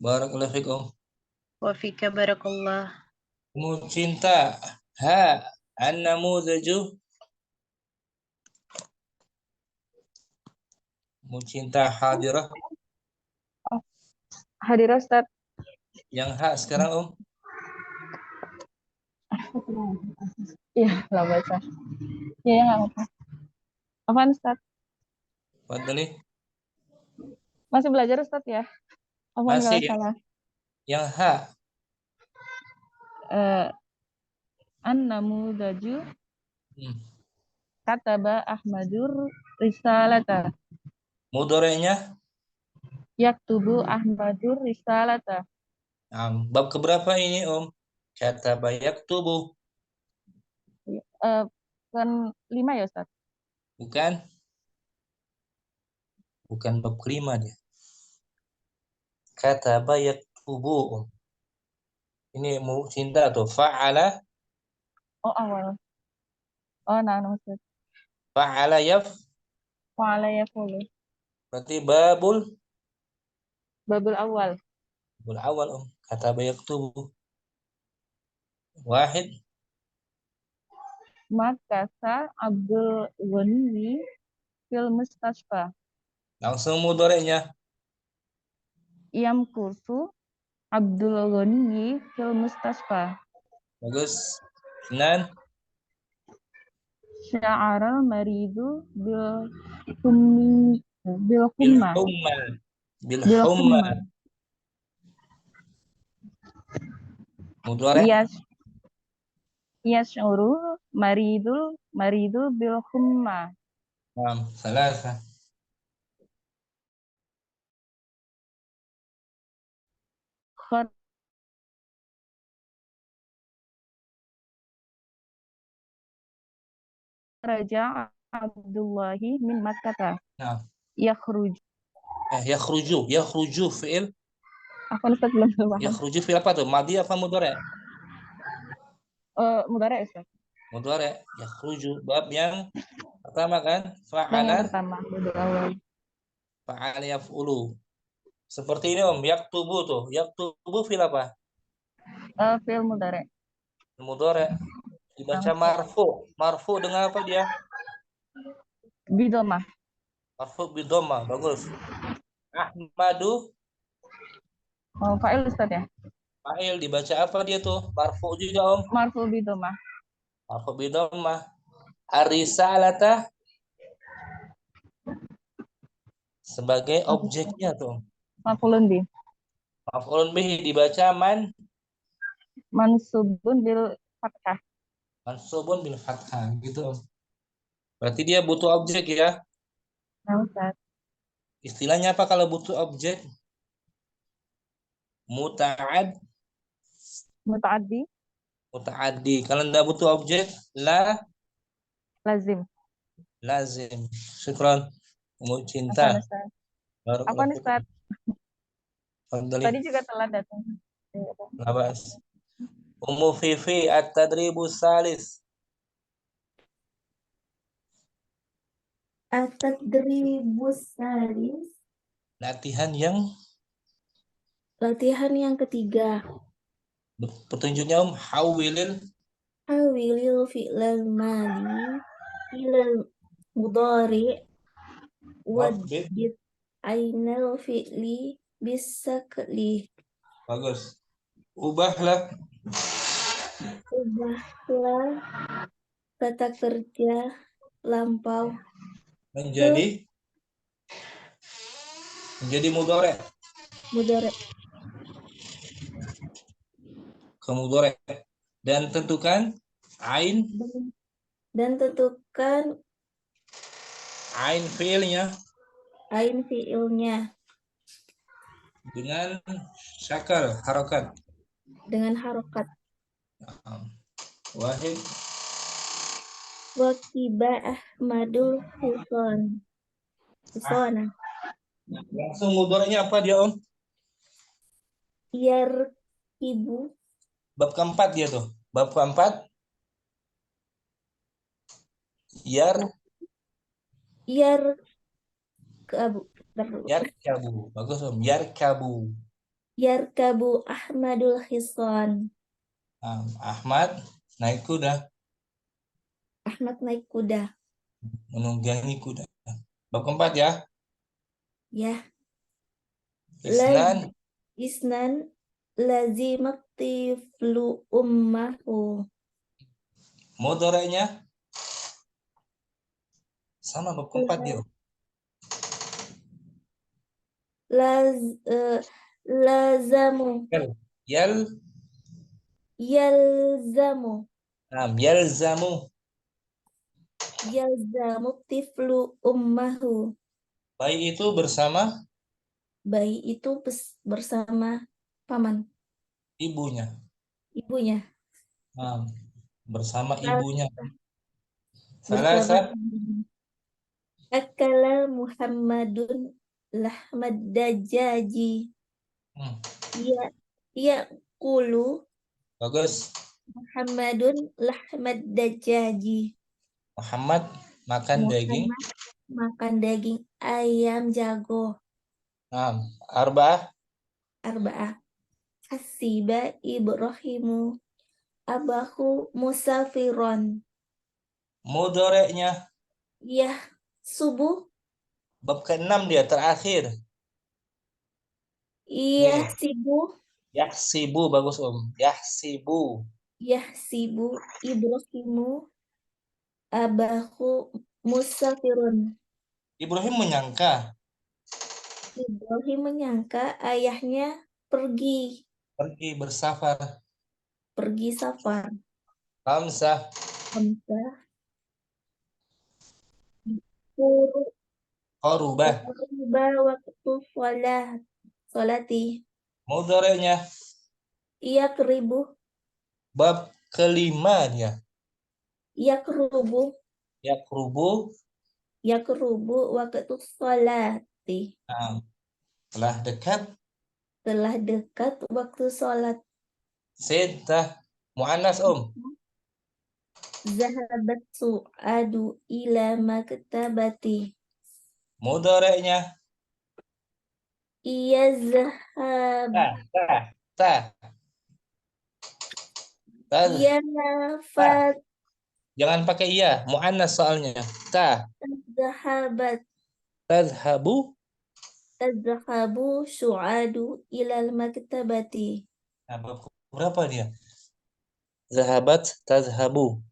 Barakallahu fikum. Wa fika barakallah. Cinta ha an-namuzaju Cinta hadirah. Hadirah Ustaz. Yang hak sekarang Om. Iya, lah baca. Iya, nggak apa-apa. Apaan Ustaz? Fadli. Masih belajar Ustaz ya? Apaan kalau Masih. salah? Yang hak. An-namudaju kataba Ahmadur risalata. Mudorenya? Yaktubu Ahmadur risalata. Bab keberapa ini Om? Kataba yaktubu. Kan 5 ya Ustaz? Bukan. Bukan bab kelima dia. Kataba yaktubu Om. Ini cinta tuh. Fa'ala. Oh awal. Oh nah Ustaz. Fa'ala Fa'ala yafulu. berarti babul awal. babul awal Om. Kataba yaktubu. Wahid. Makasa Abdul Ghani fil mustasfa. Langsung mudorenya. Iyam kursu Abdul Ghani fil mustasfa. Bagus. Senan. Sya'aral maridu bil humma. Bil humma. Mudore. Yash'uru maridu bil humma. Salasa. Raja Abdullahi min Makkah. Nah. Yakhruj. Yakhruju fi'il. Apa Ustaz belum paham? Yakhruju fi'il apa tuh? Madi apa mudhari'? Mudhari' Ustaz. Mudhari'. Yakhruju bab yang pertama kan? Yang pertama, awal. Fa'ala yaf'ulu. Seperti ini Om, yaktubu tuh. Yaktubu fi'il apa? Fi'il mudhari'. Mudhari'. Dibaca marfu. Marfu dengan apa dia? Bidomah. Marfu bidomah. Bagus. Ahmadu. Fa'il Ustaz ya? Fa'il dibaca apa dia tuh? Marfu juga Om. Marfu bidomah. Marfu bidomah. Ar-risalata sebagai objeknya tuh. Maf'ulun bih. Maf'ulun bih dibaca mansubun bil fathah. Mansubun bil fathah gitu Om. Berarti dia butuh objek ya? Nah, Ustaz. Istilahnya apa kalau butuh objek? Muta'addi. Kalau enggak butuh objek, lazim. Syukran. Cinta. Apa Ustaz? Tadi juga telat datang. Labas. Fifi at-tadribus salis. At-tadribus salis. Latihan yang ketiga. Petunjuknya Om, hawilil Fi'lal madi ilal mudhari wajib ainal fi'li bisakli. Bagus. Ubahlah kata kerja lampau menjadi mudhari'. Ke mudhari'. Dan tentukan ain fi'ilnya dengan syakal harokat. Wahid Wakiba Ahmadul Hisona. Langsung mudhari'nya apa dia Om? Yarkibu. Bab keempat dia tuh. Bab keempat. Yarkabu. Bagus Om. Yarkabu Ahmadul Hison. Ahmad naik kuda. Menunggangi kuda. Bab keempat ya. Ya. Isnan. Isnan lazimak tiflu ummahu. Mudorenya sama bab keempat dia. Lazamu. Yalzamu. Yalzamu. Yalzamu tiflu ummahu. Bayi itu bersama Bayi itu bersama paman. ibunya. Ibunya. Bersama ibunya. Bersama Salasa. Akala Muhammadun lahmad dajaji. Iya kulu. Bagus. Muhammadun lahmad dajaji. Muhammad makan daging. Makan daging ayam jago. Arba'ah. Hasiba Ibrahimu abahu musafiron. Mudorenya. Ya, subuh. Bab ke-6 dia terakhir. Iya, sibu. Yahsibu bagus Yahsibu. Yahsibu Ibrahimu abahu musafirun. Ibrahim menyangka. Ibrahim menyangka ayahnya pergi Bersafar. Pergi safar. Khamsah. Qorubah. Waktu sholati. Mudorenya. Iya keribu. Bab ke-5 dia. Yakrubu waktu sholati. Telah dekat waktu sholat. Sittah. Mu'annas Zahabat su'adu ila maktabati. Mudorenya. Iya zahab. Iya nafat. Jangan pakai iya, mu'annas soalnya. Zahabat. Tadhabu su'adu ilal maktabati. Bab berapa dia? Zahabat tadhabu.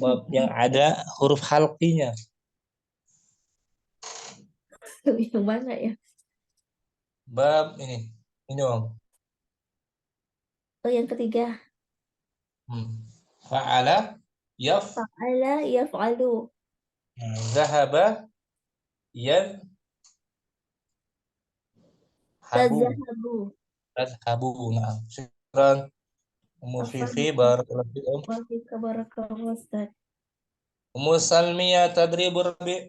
Bab yang ada huruf halqinya. Yang mana ya? Bab ini Om. Oh, yang ketiga. Fa'ala yaf'alu. Zahaba Tazhabu. Nah, syukran. Ummu Fifi barakallahu fikum. Barakallahu Ustaz. Ummu Salmiyah tadribur rabi'.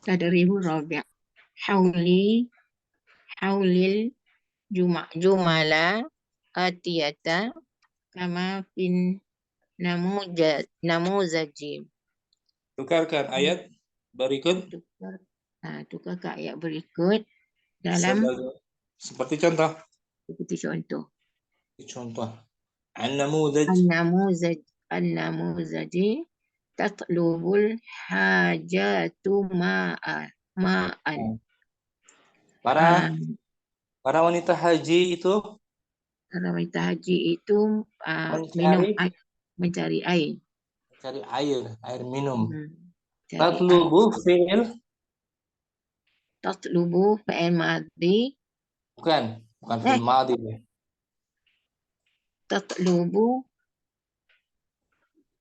Tadribur rabi'. Haulil jumala atiyata kama fin namuzaji. Tukarkan ayat berikut. Tukar ke ayat berikut dalam seperti contoh. An-namuzaji tatlubul hajatu ma'an. Para wanita haji itu minum air, mencari air. Air minum. Tatlubu fi'il madhi. Bukan fi'il madhi. Tatlubu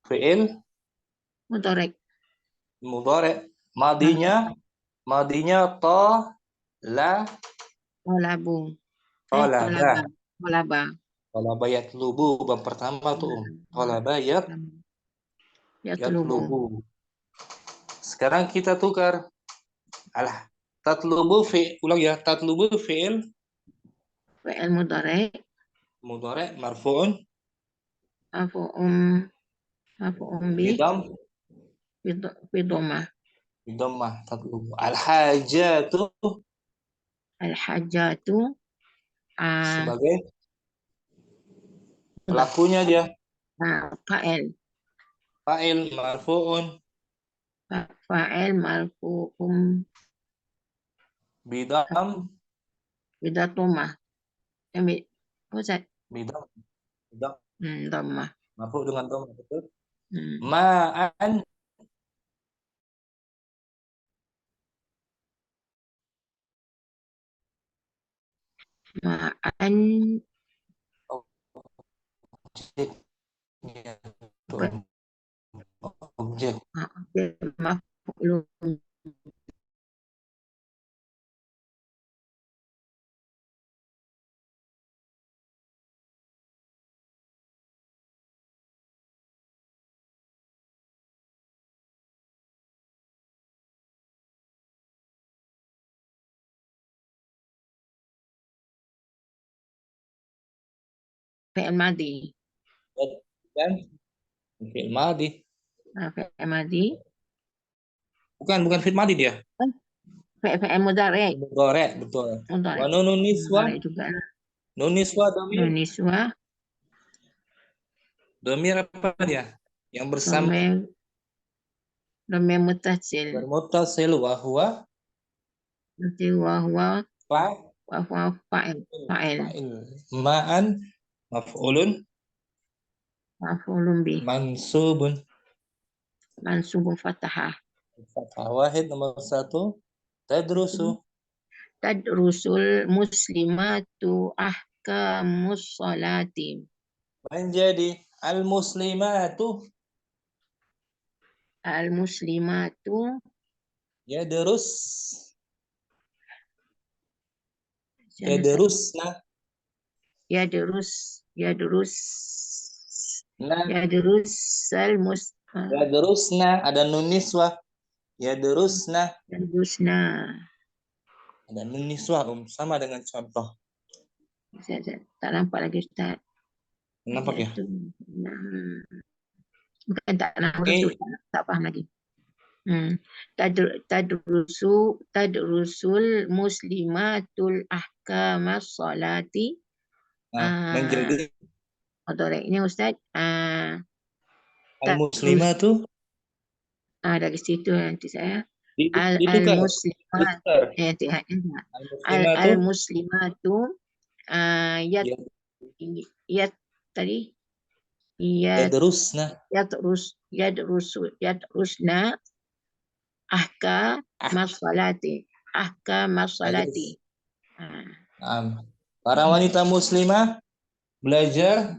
fi'il mudhari'. Madinya Talaba yatlubu bab pertama tuh. Talaba yatlubu. Sekarang kita tukar. Tatlubu ulang ya. Tatlubu fi'il mudhari' marfu'un bi dhammah. Tatlubu. Al-hajatu sebagai pelakunya dia. Fa'il. Fa'il marfu'un Fa'il marfu'um bidam bidatumah. Apa Ustaz? bidam Dhammah. marfu' dengan dhamma, betul? Hmm. Ma'an Ma'an objek maf'ulun fi'il madhi. dan fi'il madhi. Fi'il madhi. Bukan fi'il madhi dia. Fi'il mudhari'. Mudhari', betul. Mudhari'. Wa nunun niswa. Mudhari' juga. Nun niswa dhamir. Nun niswa. Dhamir apa dia? Yang bersama Dhamir muttasil. bermuttasil wa huwa fa'il. Ma'an maf'ulun Maf'ulun bih. mansubun fathah. fathah wahid. Nomor 1 tadrusu Tadrusul muslimatu ahkamus sholati. menjadi al-muslimatu yadrus yadrusna yadrusna ada nun niswa yadrusna ada nun niswa sama dengan contoh. Tak nampak lagi Ustaz. Nampak ya? Bukan tak nampak, Okay. tak faham lagi. Tadrusul muslimatul ahkamas sholati. Menjadi Ini Ustaz. al-muslimatu Dari situ nanti saya. Al-muslimat Al-muslimatu tadi yadrusna yadrusna ahkamas sholati. Para wanita muslimah belajar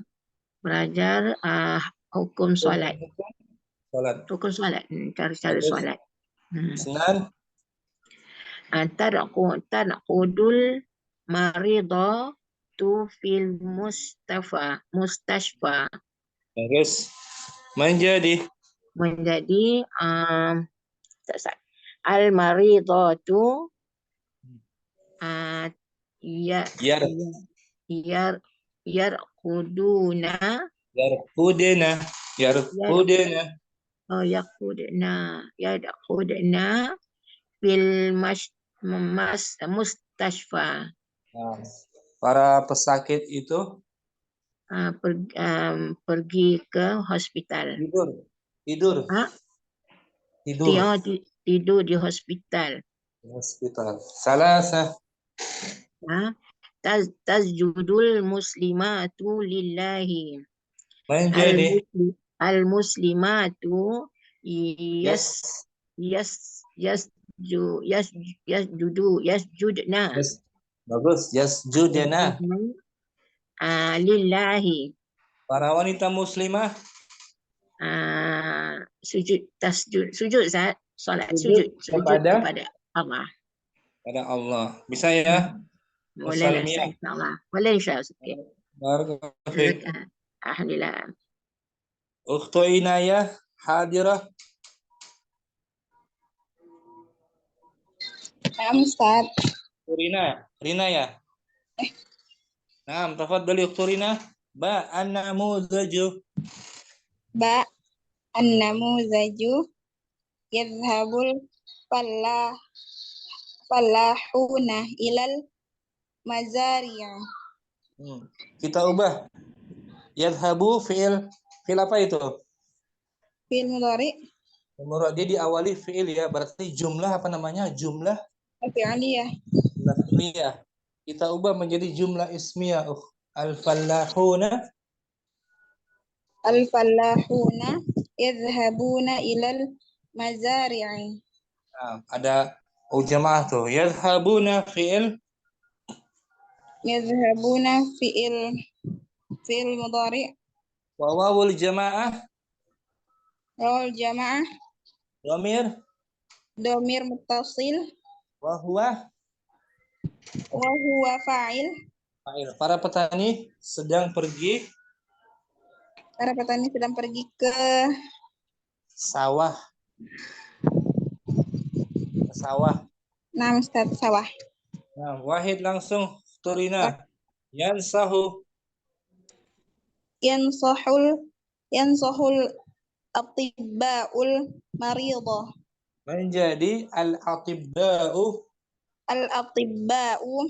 hukum sholat. Sholat. Hukum sholat. Cara sholat. Senan Tarqudul maridatu fil mustashfa. Terus menjadi al-maridatu yarqudna fil mustashfa. Para pesakit itu pergi ke hospital. Tidur di hospital. Salasa Tasjudul muslimatu lillahi. menjadi Al-muslimatu yasjudna. Bagus, yasjudna. Lillahi. Para wanita muslimah sujud saat salat sujud kepada Allah. Pada Allah. Bisa ya? Boleh insya-Allah. Boleh insya-Allah. Barakallahu fiik. Alhamdulillah. Ukhtu Inayah hadirah. Ustaz. Rina ya. Naam, tafadhali Ukhtu Rina. Ba an-namuzaju. An-namuzaju yadhhabul fallahuna ilal mazari'a. Kita ubah. Yadhhabu fi'il apa itu? Fi'il mudhari. Mudhari dia diawali fi'il ya, berarti jumlah apa namanya? Jumlah Fi'aliyah. fi'liyah. Kita ubah menjadi jumlah ismiyah. Al-fallahuna. Al-fallahuna yadhhabuna ilal mazari'i. Nah, ada jamaah tuh. Yadhhabuna fi'il. Yadhhabuna fi'il mudhari. Wa wawul jamaah. Wawul jamaah. Domir muttasil. Wa huwa fa'il. Para petani sedang pergi. Para petani sedang pergi ke sawah. Nah, Ustaz, sawah. Nah, Wahid langsung turina. Yansahul atibba'ul maridah. Menjadi al-atibba'u. Al-atibba'u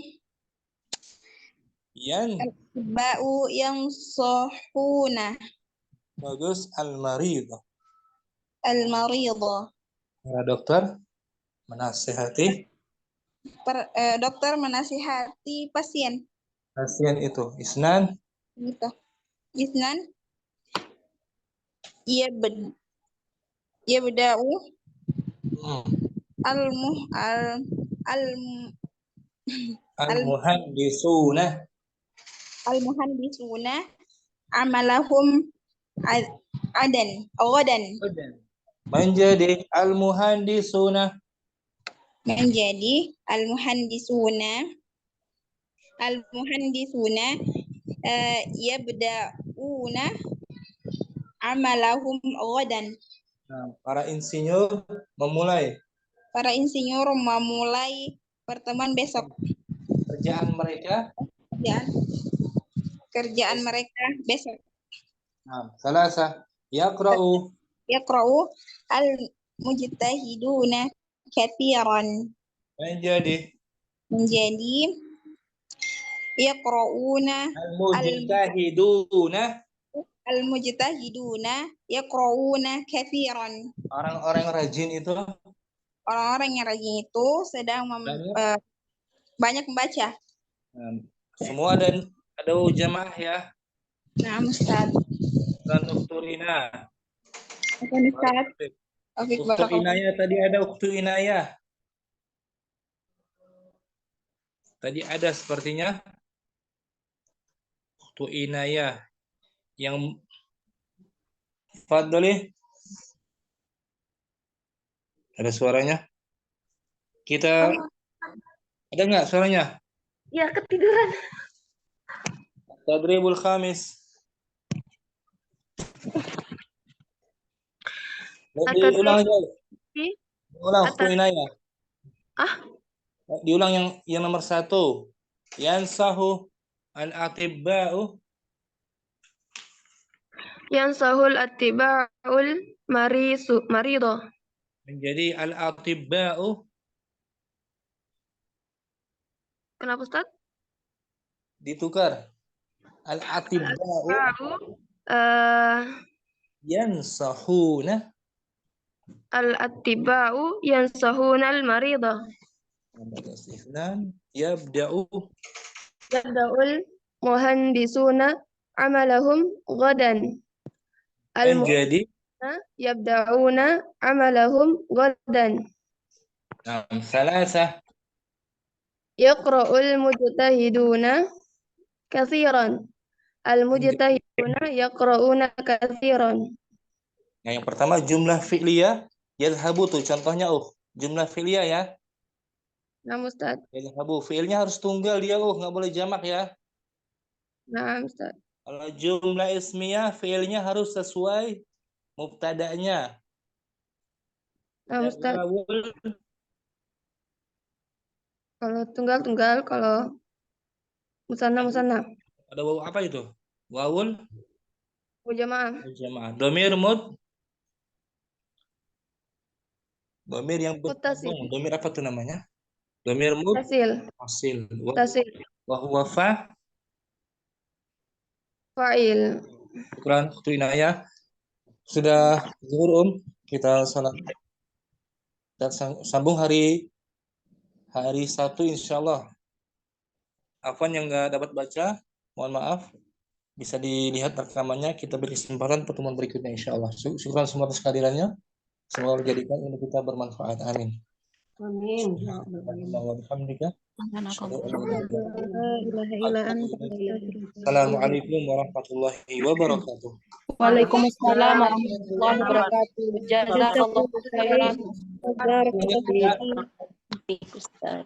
yansahuna. Bagus, al-maridah. Al-maridah. Para dokter menasihati. Dokter menasihati pasien. Pasien itu isnan. Gitu. Isnan. Yabda'u al-muhandisuna amalahum ghadan. Menjadi al-muhandisuna yabda'una amalahum ghadan. Nah, para insinyur memulai pertemuan besok. Kerjaan mereka besok. Nah, salasa yaqra'u al-mujtahiduna katsiran. Menjadi yaqra'una al-mujtahiduna yaqra'una katsiran. Orang-orang yang rajin itu sedang banyak membaca. Semua ada jamaah ya. Nah, Ustaz. Dan ukturina. Ustaz. Uktu inayah tadi ada uktu inayah. Tadi ada sepertinya uktu inayah yang Fadli. Ada suaranya? Kita ada nggak suaranya? Ya, ketiduran. Tadribul khamis. Diulang aja. Ulang waktu inayah. Diulang yang nomor 1. Yansahu al-atibba'u. Yansahul atibba'ul maridah. Menjadi al-atibba'u. Kenapa, Ustaz? Ditukar. Al-atibba'u yansahuna. Al-atibba'u yansahuna al-maridah. Yabda'ul muhandisuna amalahum ghadan. Menjadi yabda'una amalahum ghadan. Salasa Yaqra'ul mujtahiduna katsiran. Al-mujtahiduna yaqra'una katsiran. Nah, yang pertama jumlah fi'liyah yadhhabu tuh contohnya jumlah fi'liyah ya. Nah, Ustaz. Yadhhabu fi'ilnya harus tunggal dia nggak boleh jamak ya. Nah, Ustaz. Kalau jumlah ismiyah fi'ilnya harus sesuai mubtada'nya. Nah, Ustaz. Kalau tunggal, kalau musanna. Ada wawu apa itu? Wawul jamaah. Domir Domir yang bergabung. Domir apa tuh namanya? Domir muttasil. Wa huwa fa'il. Ukuran waktu inayah. Sudah zuhur kita salat. Dan sambung hari Sabtu insyaallah. Afwan yang nggak dapat baca, mohon maaf. Bisa dilihat rekamannya, kita beri kesempatan pertemuan berikutnya insyaallah. Syukur semua atas kehadirannya. Semoga menjadikan ilmu kita bermanfaat. Amin. Amin. Assalamualaikum warahmatullahi wabarakatuh. Waalaikumsalam warahmatullahi wabarakatuh. Jazakallahu khairan. Barakallahu fiik. Ustaz.